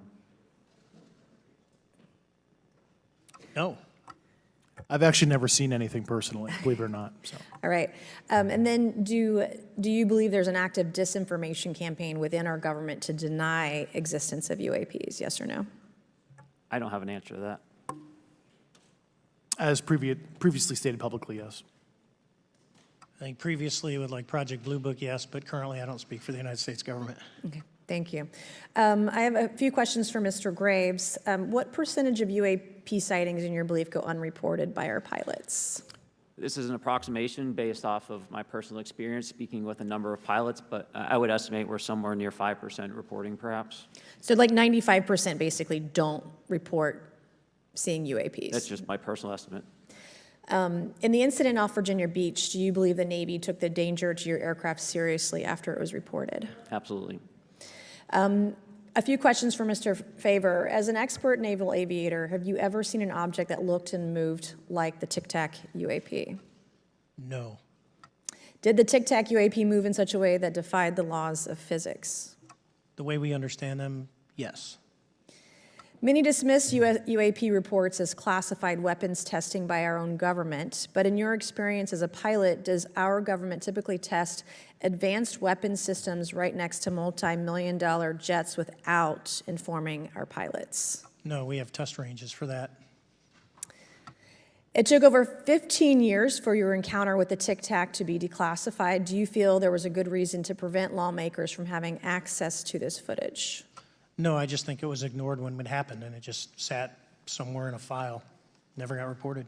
No. I've actually never seen anything personally, believe it or not. So. All right. And then do you believe there's an active disinformation campaign within our government to deny existence of UAPs, yes or no? I don't have an answer to that. As previously stated publicly, yes. I think previously with like Project Blue Book, yes, but currently I don't speak for the United States government. Okay. Thank you. I have a few questions for Mr. Graves. What percentage of UAP sightings, in your belief, go unreported by our pilots? This is an approximation based off of my personal experience speaking with a number of pilots, but I would estimate we're somewhere near 5% reporting, perhaps. So like 95% basically don't report seeing UAPs. That's just my personal estimate. In the incident off Virginia Beach, do you believe the Navy took the danger to your aircraft seriously after it was reported? Absolutely. A few questions for Mr. Fravor. As an expert naval aviator, have you ever seen an object that looked and moved like the Tic Tac UAP? No. Did the Tic Tac UAP move in such a way that defied the laws of physics? The way we understand them, yes. Many dismiss UAP reports as classified weapons testing by our own government, but in your experience as a pilot, does our government typically test advanced weapon systems right next to multi-million-dollar jets without informing our pilots? No, we have test ranges for that. It took over 15 years for your encounter with the Tic Tac to be declassified. Do you feel there was a good reason to prevent lawmakers from having access to this footage? No, I just think it was ignored when it happened, and it just sat somewhere in a file. Never got reported.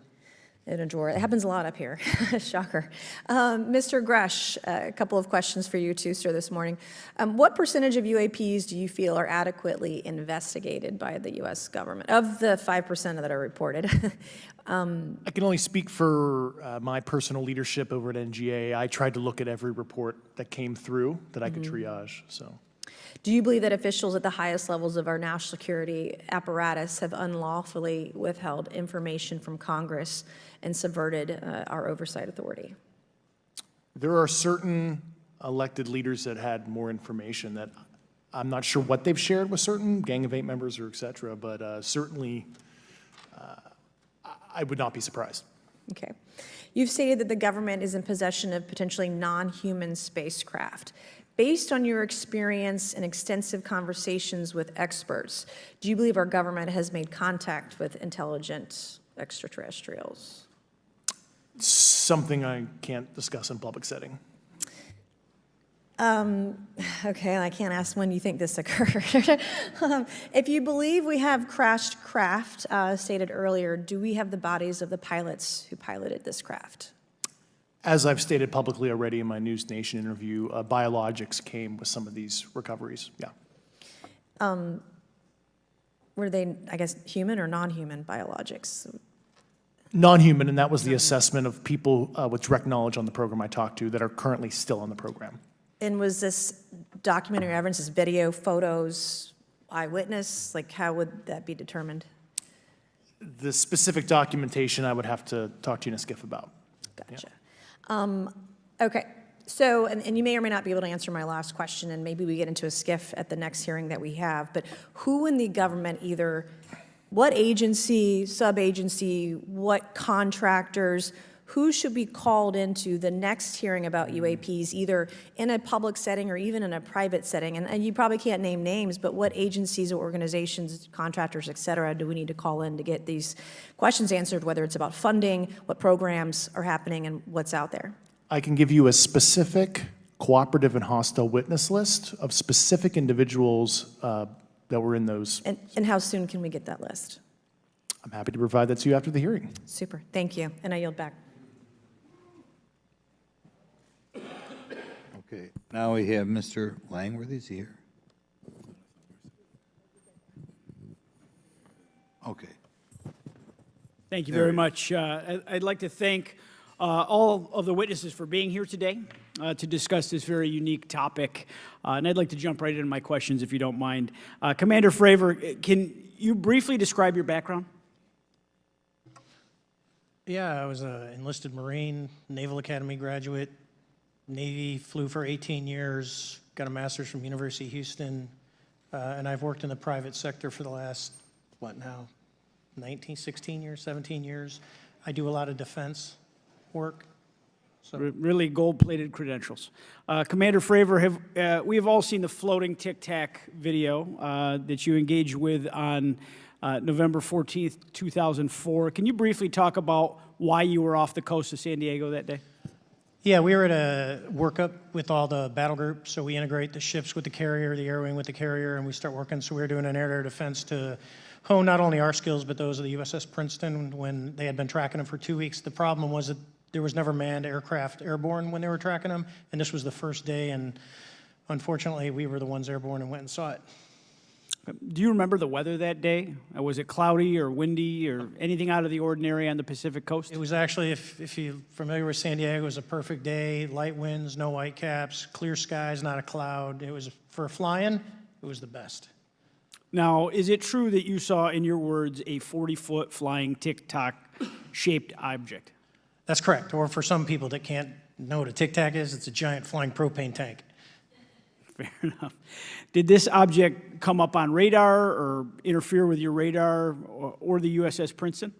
In a drawer. It happens a lot up here. Shocker. Mr. Grusch, a couple of questions for you too, sir, this morning. What percentage of UAPs do you feel are adequately investigated by the U.S. government, of the 5% that are reported? I can only speak for my personal leadership over at NGA. I tried to look at every report that came through that I could triage, so. Do you believe that officials at the highest levels of our national security apparatus have unlawfully withheld information from Congress and subverted our oversight authority? There are certain elected leaders that had more information that I'm not sure what they've shared with certain Gang of Eight members or et cetera, but certainly I would not be surprised. Okay. You've stated that the government is in possession of potentially non-human spacecraft. Based on your experience and extensive conversations with experts, do you believe our government has made contact with intelligent extraterrestrials? Something I can't discuss in public setting. Okay, I can't ask when you think this occurred. If you believe we have crashed craft, stated earlier, do we have the bodies of the pilots who piloted this craft? As I've stated publicly already in my News Nation interview, biologics came with some of these recoveries, yeah. Were they, I guess, human or non-human biologics? Non-human, and that was the assessment of people with direct knowledge on the program I talked to that are currently still on the program. And was this documentary evidence, this video, photos, eyewitness? Like, how would that be determined? The specific documentation I would have to talk to you in a skiff about. Gotcha. Yeah. Okay, so, and you may or may not be able to answer my last question, and maybe we get into a skiff at the next hearing that we have, but who in the government, either what agency, sub-agency, what contractors, who should be called into the next hearing about UAPs, either in a public setting or even in a private setting? And you probably can't name names, but what agencies or organizations, contractors, et cetera, do we need to call in to get these questions answered, whether it's about funding, what programs are happening, and what's out there? I can give you a specific cooperative and hostile witness list of specific individuals that were in those. And how soon can we get that list? I'm happy to provide that to you after the hearing. Super, thank you, and I yield back. Okay, now we have Mr. Langworthy. Is he here? Okay. Thank you very much. I'd like to thank all of the witnesses for being here today to discuss this very unique topic. And I'd like to jump right into my questions, if you don't mind. Commander Fravor, can you briefly describe your background? Yeah, I was an enlisted Marine, Naval Academy graduate, Navy, flew for 18 years, got a master's from University of Houston, and I've worked in the private sector for the last, what now, 16 years, 17 years. I do a lot of defense work. So. Really gold-plated credentials. Commander Fravor, we have all seen the floating Tic Tac video that you engaged with on November 14th, 2004. Can you briefly talk about why you were off the coast of San Diego that day? Yeah, we were at a workup with all the battle groups, so we integrate the ships with the carrier, the air wing with the carrier, and we start working. So we were doing an air-to-air defense to hone not only our skills, but those of the USS Princeton when they had been tracking them for 2 weeks. The problem was that there was never manned aircraft airborne when they were tracking them, and this was the first day, and unfortunately, we were the ones airborne and went and saw it. Do you remember the weather that day? Was it cloudy or windy or anything out of the ordinary on the Pacific coast? It was actually, if you're familiar with San Diego, it was a perfect day, light winds, no whitecaps, clear skies, not a cloud. It was, for flying, it was the best. Now, is it true that you saw, in your words, a 40-foot flying tic-tac-shaped object? That's correct. Or for some people that can't know what a tic-tac is, it's a giant flying propane tank. Fair enough. Did this object come up on radar or interfere with your radar or the USS Princeton?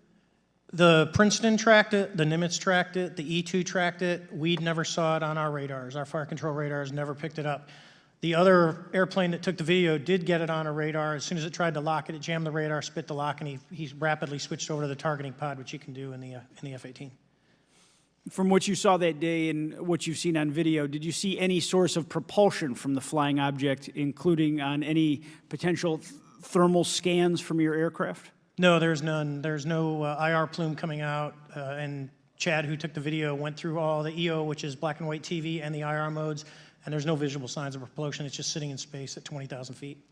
The Princeton tracked it, the Nimitz tracked it, the E-2 tracked it. We never saw it on our radars. Our fire control radars never picked it up. The other airplane that took the video did get it on a radar. As soon as it tried to lock it, it jammed the radar, spit the lock, and he rapidly switched over to the targeting pod, which you can do in the F-18. From what you saw that day and what you've seen on video, did you see any source of propulsion from the flying object, including on any potential thermal scans from your aircraft? No, there's none. There's no IR plume coming out, and Chad, who took the video, went through all the EO, which is black and white TV, and the IR modes, and there's no visible signs of propulsion. It's just sitting in space at 20,000 feet.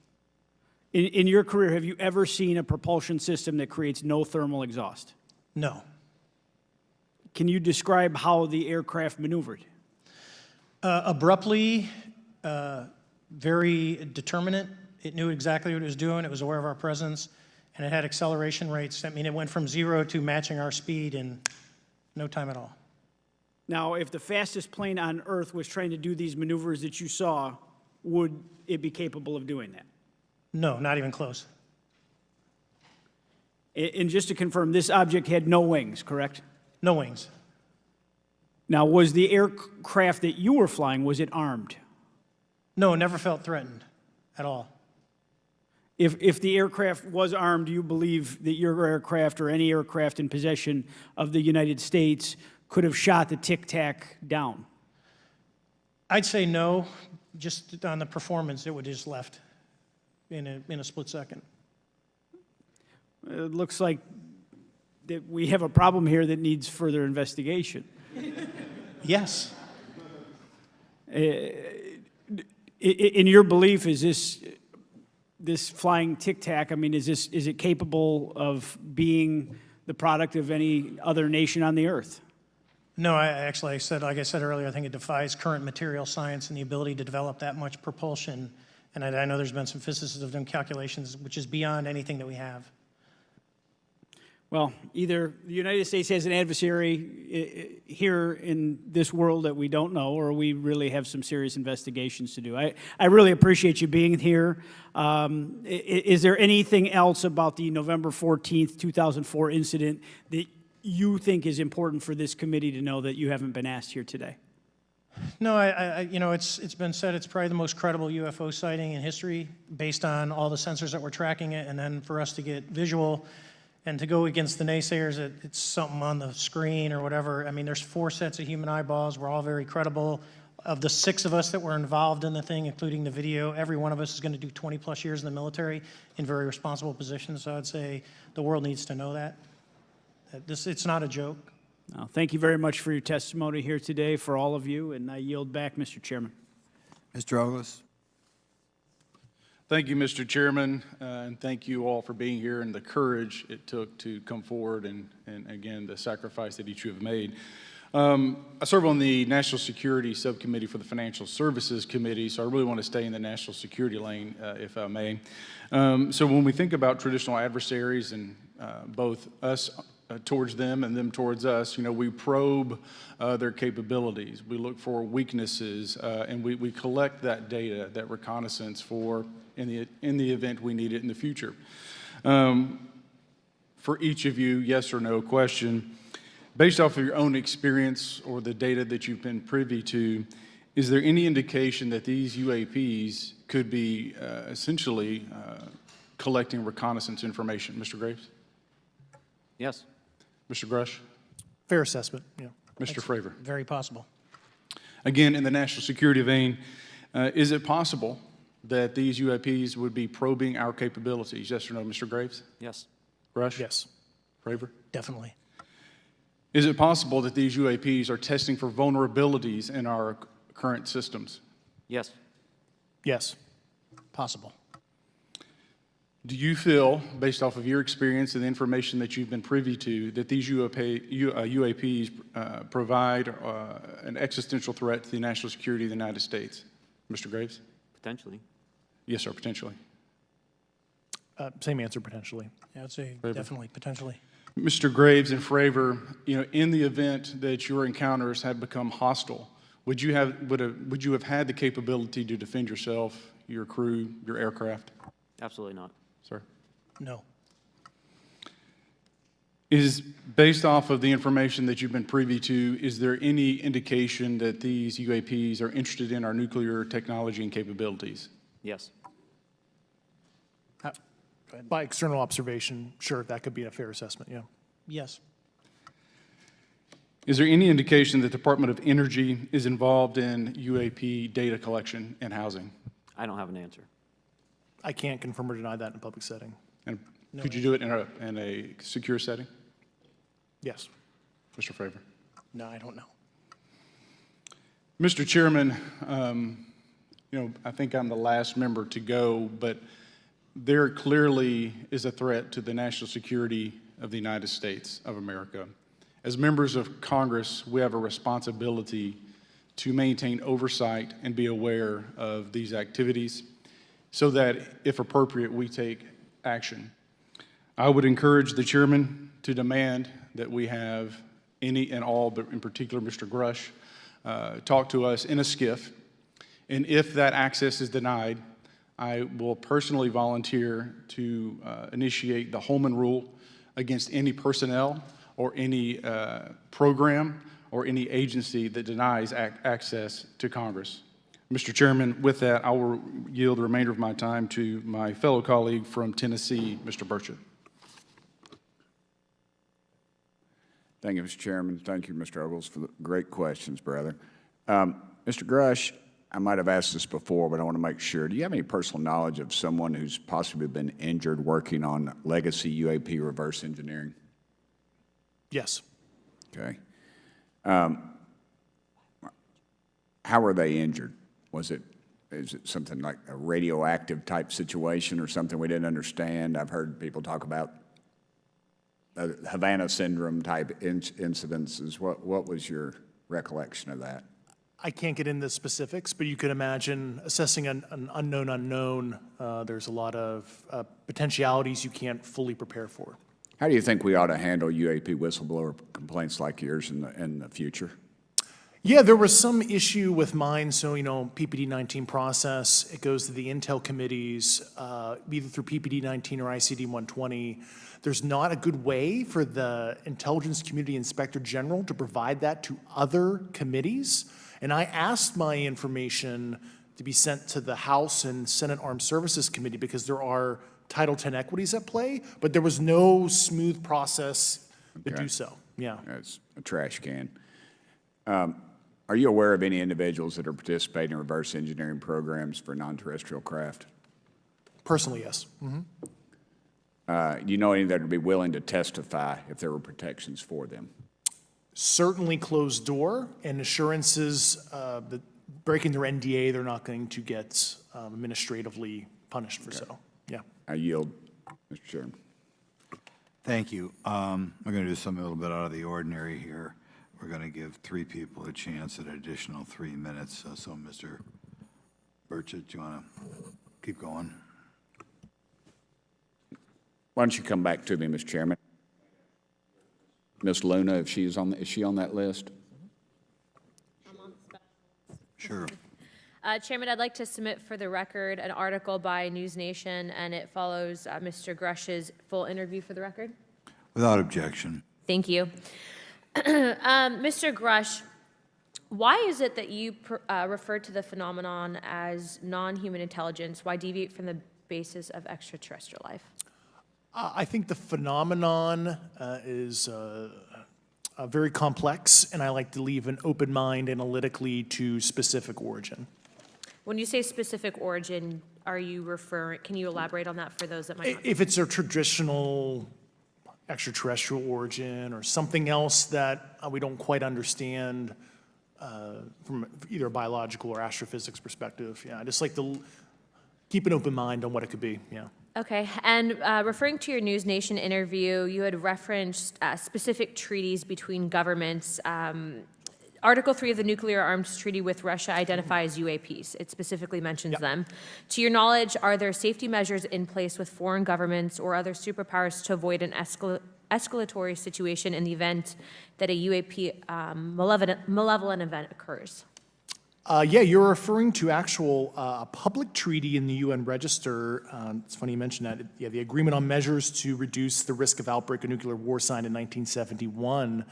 In your career, have you ever seen a propulsion system that creates no thermal exhaust? No. Can you describe how the aircraft maneuvered? Abruptly, very determinate. It knew exactly what it was doing. It was aware of our presence, and it had acceleration rates. I mean, it went from 0 to matching our speed in no time at all. Now, if the fastest plane on Earth was trying to do these maneuvers that you saw, would it be capable of doing that? No, not even close. And just to confirm, this object had no wings, correct? No wings. Now, was the aircraft that you were flying, was it armed? No, never felt threatened at all. If the aircraft was armed, do you believe that your aircraft or any aircraft in possession of the United States could have shot the Tic-Tac down? I'd say no. Just on the performance, it would have just left in a split second. It looks like that we have a problem here that needs further investigation. Yes. In your belief, is this flying Tic-Tac, I mean, is it capable of being the product of any other nation on the earth? No, like I said earlier, I think it defies current material science and the ability to develop that much propulsion. And I know there's been some physicists that have done calculations, which is beyond anything that we have. Well, either the United States has an adversary here in this world that we don't know, or we really have some serious investigations to do. I really appreciate you being here. Is there anything else about the November 14th, 2004 incident that you think is important for this committee to know that you haven't been asked here today? No, it's been said it's probably the most credible UFO sighting in history based on all the sensors that were tracking it, and then for us to get visual and to go against the naysayers that it's something on the screen or whatever. I mean, there's 4 sets of human eyeballs. We're all very credible. Of the 6 of us that were involved in the thing, including the video, every one of us is going to do 20-plus years in the military in very responsible positions. So I'd say the world needs to know that. It's not a joke. Well, thank you very much for your testimony here today for all of you, and I yield back, Mr. Chairman. Mr. Ogles. Thank you, Mr. Chairman, and thank you all for being here and the courage it took to come forward and again, the sacrifice that each of you have made. I serve on the National Security Subcommittee for the Financial Services Committee, so I really want to stay in the national security lane, if I may. So when we think about traditional adversaries and both us towards them and them towards us, we probe their capabilities. We look for weaknesses, and we collect that data, that reconnaissance for in the event we need it in the future. For each of you, yes or no question, based off of your own experience or the data that you've been privy to, is there any indication that these UAPs could be essentially collecting reconnaissance information? Mr. Graves? Yes. Mr. Grusch? Fair assessment, yeah. Mr. Fravor? Very possible. Again, in the national security vein, is it possible that these UAPs would be probing our capabilities? Yes or no, Mr. Graves? Yes. Grusch? Yes. Fravor? Definitely. Is it possible that these UAPs are testing for vulnerabilities in our current systems? Yes. Yes. Possible. Do you feel, based off of your experience and the information that you've been privy to, that these UAPs provide an existential threat to the national security of the United States? Mr. Graves? Potentially. Yes, sir, potentially. Same answer, potentially. Yeah, I'd say Fravor? definitely, potentially. Mr. Graves and Fravor, in the event that your encounters had become hostile, would you have had the capability to defend yourself, your crew, your aircraft? Absolutely not. Sir? No. Is, based off of the information that you've been privy to, is there any indication that these UAPs are interested in our nuclear technology and capabilities? Yes. By external observation, sure, that could be a fair assessment, yeah. Yes. Is there any indication that the Department of Energy is involved in UAP data collection and housing? I don't have an answer. I can't confirm or deny that in a public setting. And could you do it in a secure setting? Yes. Mr. Fravor? No, I don't know. Mr. Chairman, I think I'm the last member to go, but there clearly is a threat to the national security of the United States of America. As members of Congress, we have a responsibility to maintain oversight and be aware of these activities so that, if appropriate, we take action. I would encourage the chairman to demand that we have any and all, but in particular Mr. Grusch, talk to us in a skiff. And if that access is denied, I will personally volunteer to initiate the Holman Rule against any personnel or any program or any agency that denies access to Congress. Mr. Chairman, with that, I will yield the remainder of my time to my fellow colleague from Tennessee, Mr. Burchett. Thank you, Mr. Chairman. Thank you, Mr. Ogles, for the great questions, brother. Mr. Grusch, I might have asked this before, but I want to make sure. Do you have any personal knowledge of someone who's possibly been injured working on legacy UAP reverse engineering? Yes. Okay. How were they injured? Is it something like a radioactive type situation or something we didn't understand? I've heard people talk about Havana syndrome type incidences. What was your recollection of that? I can't get into specifics, but you could imagine assessing an unknown unknown. There's a lot of potentialities you can't fully prepare for. How do you think we ought to handle UAP whistleblower complaints like yours in the future? Yeah, there was some issue with mine. So, PPD-19 process, it goes to the Intel committees, either through PPD-19 or ICD-120. There's not a good way for the Intelligence Community Inspector General to provide that to other committees. And I asked my information to be sent to the House and Senate Armed Services Committee because there are Title X equities at play, but there was no smooth process to do so. Yeah. It's a trash can. Are you aware of any individuals that are participating in reverse engineering programs for non-terrestrial craft? Personally, yes. Mm-hmm. Do you know any that would be willing to testify if there were protections for them? Certainly closed door and assurances that breaking their NDA, they're not going to get administratively punished for so. Yeah. I yield, Mr. Chairman. Thank you. I'm going to do something a little bit out of the ordinary here. We're going to give 3 people a chance at an additional 3 minutes. So Mr. Burchett, do you want to keep going? Why don't you come back to me, Mr. Chairman? Ms. Luna, if she's on, is she on that list? I'm on the Sure. Chairman, I'd like to submit for the record an article by News Nation, and it follows Mr. Grusch's full interview for the record. Without objection. Thank you. Mr. Grusch, why is it that you refer to the phenomenon as non-human intelligence? Why deviate from the basis of extraterrestrial life? I think the phenomenon is very complex, and I like to leave an open mind analytically to specific origin. When you say specific origin, are you referring, can you elaborate on that for those that might not? If it's a traditional extraterrestrial origin or something else that we don't quite understand from either a biological or astrophysics perspective, yeah, I just like to keep an open mind on what it could be, yeah. Okay, and referring to your News Nation interview, you had referenced specific treaties between governments. Article 3 of the Nuclear Arms Treaty with Russia identifies UAPs. It specifically mentions them. To your knowledge, are there safety measures in place with foreign governments or other superpowers to avoid an escalatory situation in the event that a UAP malevolent event occurs? Yeah, you're referring to actual public treaty in the UN Register. It's funny you mentioned that. Yeah, the Agreement on Measures to Reduce the Risk of Outbreak of Nuclear War, signed in 1971.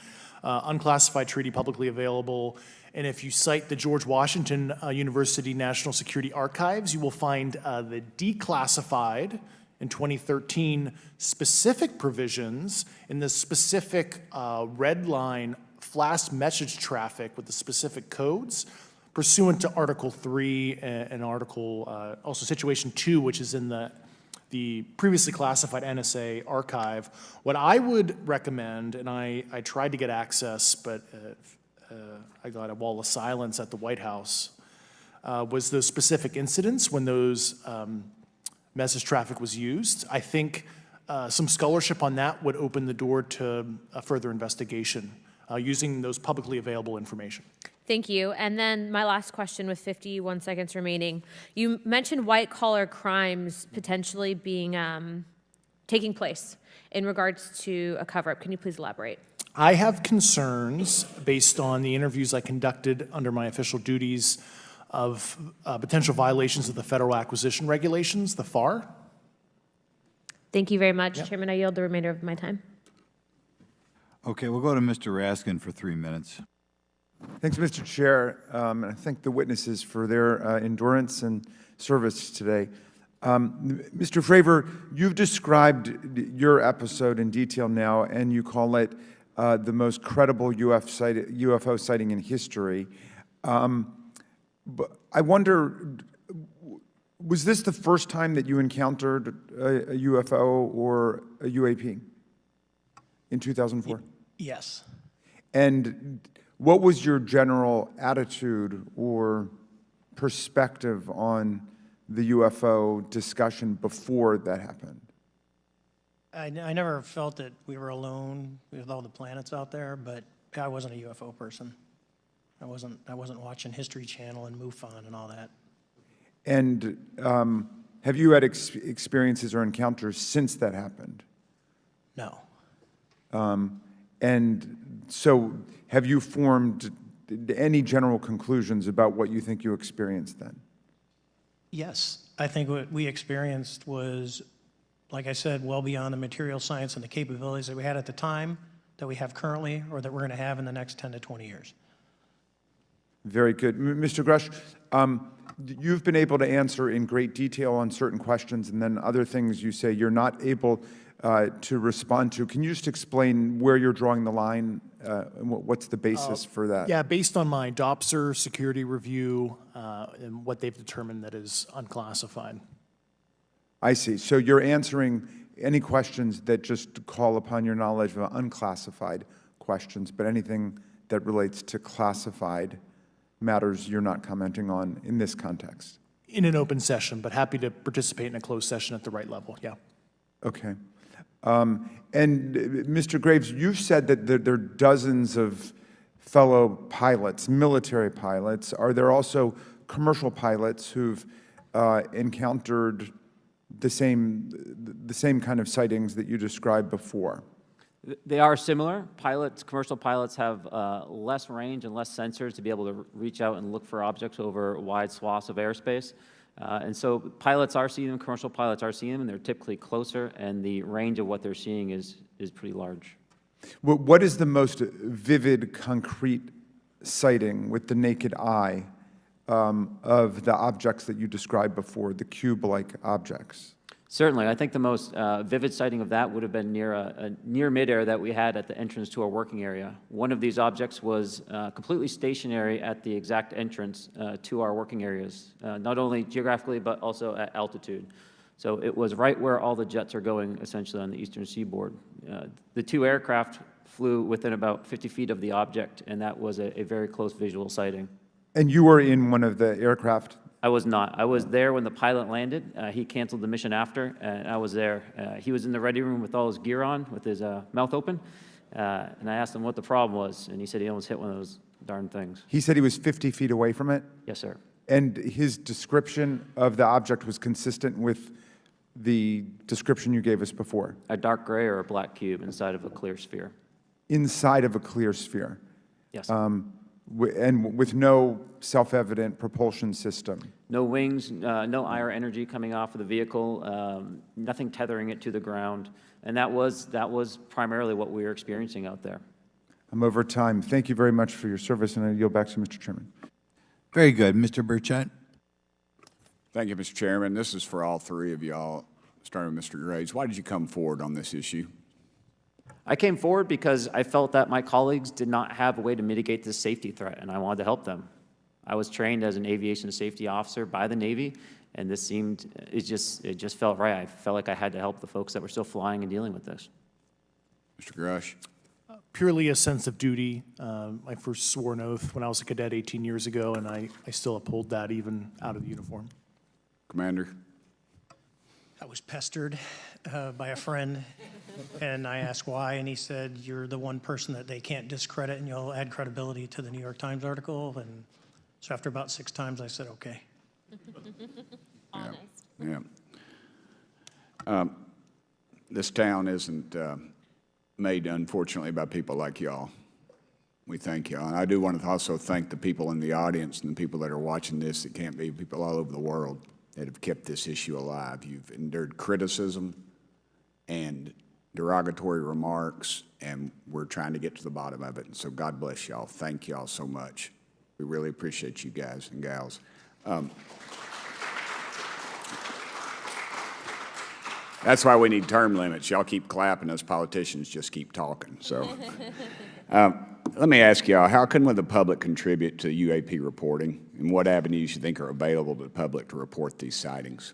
Unclassified treaty, publicly available. And if you cite the George Washington University National Security Archives, you will find the declassified in 2013 specific provisions in the specific red line flash message traffic with the specific codes pursuant to Article 3 and Article, also Situation 2, which is in the previously classified NSA archive. What I would recommend, and I tried to get access, but I got a wall of silence at the White House, was those specific incidents when those message traffic was used. I think some scholarship on that would open the door to a further investigation using those publicly available information. Thank you. And then my last question with 51 seconds remaining. You mentioned white-collar crimes potentially being taking place in regards to a cover-up. Can you please elaborate? I have concerns based on the interviews I conducted under my official duties of potential violations of the Federal Acquisition Regulations, the FAR. Thank you very much, Chairman. I yield the remainder of my time. Okay, we'll go to Mr. Raskin for 3 minutes. Thanks, Mr. Chair, and I thank the witnesses for their endurance and service today. Mr. Fravor, you've described your episode in detail now, and you call it the most credible UFO sighting in history. But I wonder, was this the first time that you encountered a UFO or a UAP in 2004? Yes. And what was your general attitude or perspective on the UFO discussion before that happened? I never felt that we were alone with all the planets out there, but I wasn't a UFO person. I wasn't watching History Channel and MUFON and all that. And have you had experiences or encounters since that happened? No. And so have you formed any general conclusions about what you think you experienced then? Yes. I think what we experienced was, like I said, well beyond the material science and the capabilities that we had at the time, that we have currently, or that we're going to have in the next 10 to 20 years. Very good. Mr. Grusch, you've been able to answer in great detail on certain questions, and then other things you say you're not able to respond to. Can you just explain where you're drawing the line and what's the basis for that? Yeah, based on my DOPSR security review and what they've determined that is unclassified. I see. So you're answering any questions that just call upon your knowledge of unclassified questions, but anything that relates to classified matters you're not commenting on in this context? In an open session, but happy to participate in a closed session at the right level, yeah. Okay. And Mr. Graves, you've said that there are dozens of fellow pilots, military pilots. Are there also commercial pilots who've encountered the same kind of sightings that you described before? They are similar. Commercial pilots have less range and less sensors to be able to reach out and look for objects over wide swaths of airspace. And so pilots are seeing them, commercial pilots are seeing them, and they're typically closer, and the range of what they're seeing is pretty large. What is the most vivid, concrete sighting with the naked eye of the objects that you described before, the cube-like objects? Certainly. I think the most vivid sighting of that would have been near midair that we had at the entrance to our working area. One of these objects was completely stationary at the exact entrance to our working areas, not only geographically, but also at altitude. So it was right where all the jets are going, essentially, on the eastern seaboard. The two aircraft flew within about 50 feet of the object, and that was a very close visual sighting. And you were in one of the aircraft? I was not. I was there when the pilot landed. He canceled the mission after, and I was there. He was in the ready room with all his gear on, with his mouth open, and I asked him what the problem was, and he said he almost hit one of those darn things. He said he was 50 feet away from it? Yes, sir. And his description of the object was consistent with the description you gave us before? A dark gray or a black cube inside of a clear sphere. Inside of a clear sphere? Yes. And with no self-evident propulsion system? No wings, no IR energy coming off of the vehicle, nothing tethering it to the ground, and that was primarily what we were experiencing out there. I'm over time. Thank you very much for your service, and I yield back to Mr. Chairman. Very good. Mr. Burchett. Thank you, Mr. Chairman. This is for all three of y'all, starting with Mr. Graves. Why did you come forward on this issue? I came forward because I felt that my colleagues did not have a way to mitigate this safety threat, and I wanted to help them. I was trained as an aviation safety officer by the Navy, and this seemed, it just felt right. I felt like I had to help the folks that were still flying and dealing with this. Mr. Grusch. Purely a sense of duty. I first swore an oath when I was a cadet 18 years ago, and I still uphold that even out of the uniform. Commander. I was pestered by a friend, and I asked why, and he said, you're the one person that they can't discredit, and you'll add credibility to the New York Times article. And so after about 6 times, I said, okay. Honest. Yeah. This town isn't made, unfortunately, by people like y'all. We thank y'all. And I do want to also thank the people in the audience and the people that are watching this that can't be, people all over the world that have kept this issue alive. You've endured criticism and derogatory remarks, and we're trying to get to the bottom of it. And so God bless y'all. Thank y'all so much. We really appreciate you guys and gals. That's why we need term limits. Y'all keep clapping, us politicians just keep talking. So let me ask y'all, how can the public contribute to UAP reporting, and what avenues you think are available to the public to report these sightings?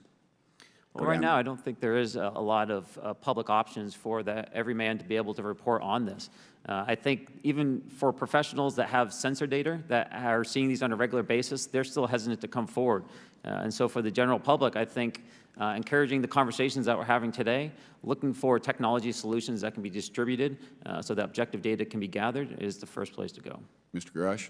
Well, right now, I don't think there is a lot of public options for every man to be able to report on this. I think even for professionals that have sensor data that are seeing these on a regular basis, they're still hesitant to come forward. And so for the general public, I think encouraging the conversations that we're having today, looking for technology solutions that can be distributed so that objective data can be gathered is the first place to go. Mr. Grusch?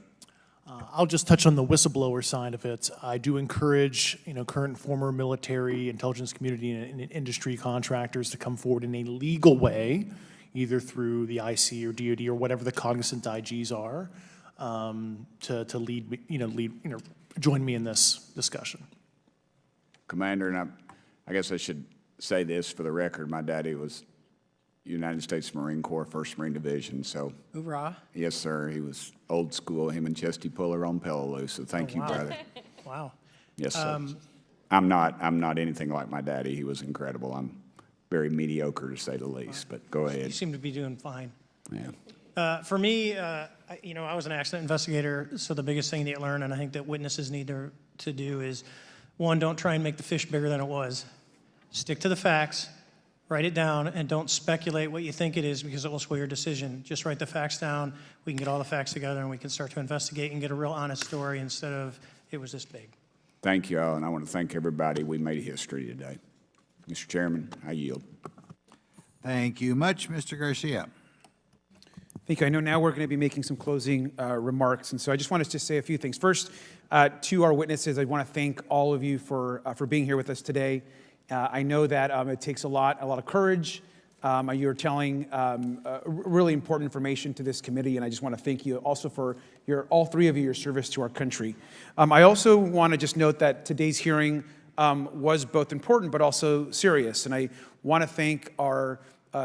I'll just touch on the whistleblower side of it. I do encourage, current and former military, intelligence community, and industry contractors to come forward in a legal way, either through the IC or DoD or whatever the cognizant IGs are, to lead, join me in this discussion. Commander, and I guess I should say this for the record. My daddy was United States Marine Corps, 1st Marine Division, so. Hoorah. Yes, sir. He was old school, him and Chesty Puller on Peleliu, so thank you, wow. brother. Wow. Yes, sir. I'm not anything like my daddy. He was incredible. I'm very mediocre, to say the least, but go ahead. You seem to be doing fine. Yeah. For me, I was an accident investigator, so the biggest thing that you learn, and I think that witnesses need to do is, one, don't try and make the fish bigger than it was. Stick to the facts, write it down, and don't speculate what you think it is because it will sway your decision. Just write the facts down. We can get all the facts together and we can start to investigate and get a real honest story instead of it was this big. Thank you all, and I want to thank everybody. We made history today. Mr. Chairman, I yield. Thank you much, Mr. Garcia. Thank you. I know now we're going to be making some closing remarks, and so I just wanted to say a few things. First, to our witnesses, I want to thank all of you for being here with us today. I know that it takes a lot of courage. You're telling really important information to this committee, and I just want to thank you also for all three of you, your service to our country. I also want to just note that today's hearing was both important but also serious, and I want to thank our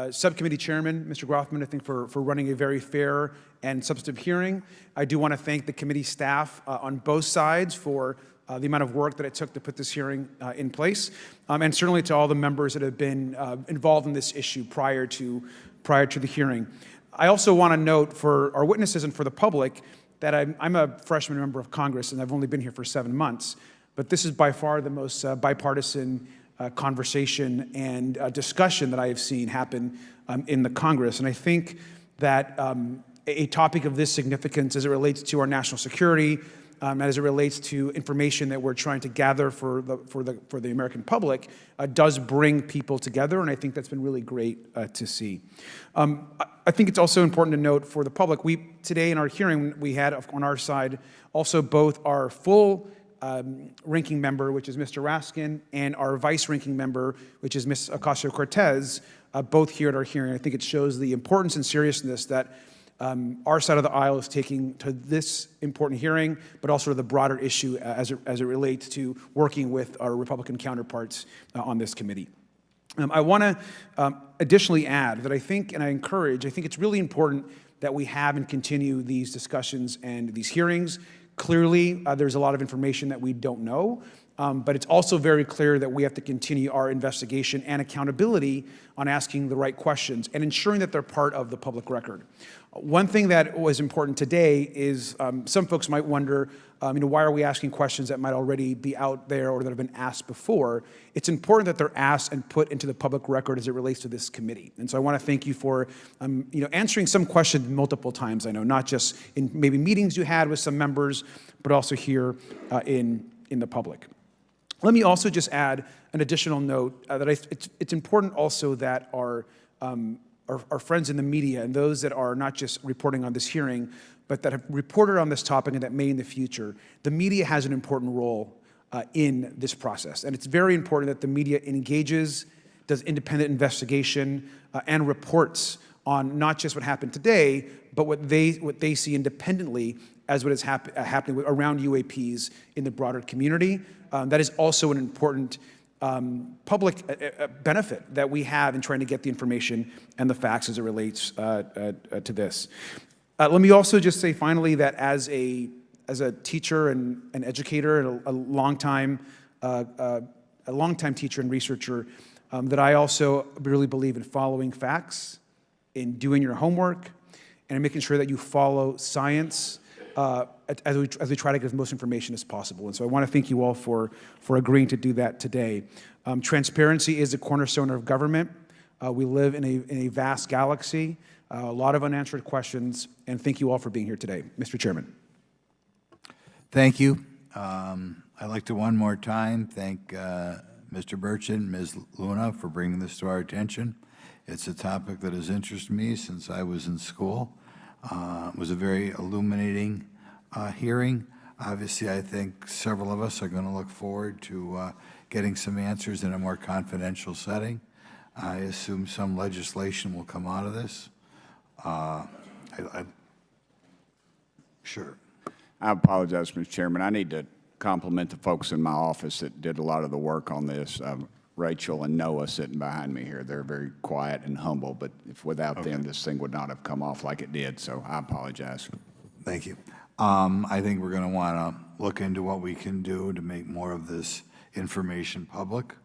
subcommittee chairman, Mr. Grothman, I think, for running a very fair and substantive hearing. I do want to thank the committee staff on both sides for the amount of work that it took to put this hearing in place, and certainly to all the members that have been involved in this issue prior to the hearing. I also want to note for our witnesses and for the public that I'm a freshman member of Congress, and I've only been here for 7 months, but this is by far the most bipartisan conversation and discussion that I have seen happen in the Congress. And I think that a topic of this significance as it relates to our national security, as it relates to information that we're trying to gather for the American public, does bring people together, and I think that's been really great to see. I think it's also important to note for the public, today in our hearing, we had on our side also both our full ranking member, which is Mr. Raskin, and our vice ranking member, which is Ms. Ocasio-Cortez, both here at our hearing. I think it shows the importance and seriousness that our side of the aisle is taking to this important hearing, but also to the broader issue as it relates to working with our Republican counterparts on this committee. I want to additionally add that I think it's really important that we have and continue these discussions and these hearings. Clearly, there's a lot of information that we don't know, but it's also very clear that we have to continue our investigation and accountability on asking the right questions and ensuring that they're part of the public record. One thing that was important today is some folks might wonder, why are we asking questions that might already be out there or that have been asked before? It's important that they're asked and put into the public record as it relates to this committee. And so I want to thank you for, answering some questions multiple times. I know, not just in maybe meetings you had with some members, but also here in the public. Let me also just add an additional note that it's important also that our friends in the media and those that are not just reporting on this hearing, but that have reported on this topic and that may in the future, the media has an important role in this process. And it's very important that the media engages, does independent investigation, and reports on not just what happened today, but what they see independently as what is happening around UAPs in the broader community. That is also an important public benefit that we have in trying to get the information and the facts as it relates to this. Let me also just say finally that as a teacher and an educator and a longtime teacher and researcher, that I also really believe in following facts, in doing your homework, and in making sure that you follow science as we try to get as much information as possible. And so I want to thank you all for agreeing to do that today. Transparency is a cornerstone of government. We live in a vast galaxy, a lot of unanswered questions, and thank you all for being here today. Mr. Chairman. Thank you. I'd like to one more time thank Mr. Burchett and Ms. Luna for bringing this to our attention. It's a topic that has interested me since I was in school. It was a very illuminating hearing. Obviously, I think several of us are going to look forward to getting some answers in a more confidential setting. I assume some legislation will come out of this. Sure. I apologize, Mr. Chairman. I need to compliment the folks in my office that did a lot of the work on this. Rachel and Noah sitting behind me here. They're very quiet and humble, but if without them, this thing would not have come off like it did, so I apologize. Thank you. I think we're going to want to look into what we can do to make more of this information public.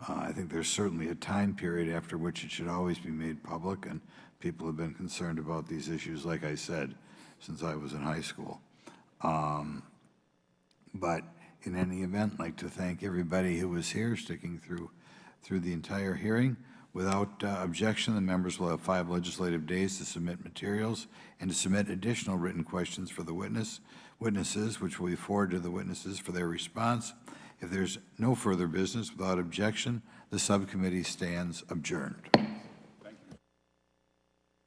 I think there's certainly a time period after which it should always be made public, and people have been concerned about these issues, like I said, since I was in high school. But in any event, I'd like to thank everybody who was here, sticking through the entire hearing. Without objection, the members will have 5 legislative days to submit materials and to submit additional written questions for the witnesses, which will be forwarded to the witnesses for their response. If there's no further business, without objection, the subcommittee stands adjourned.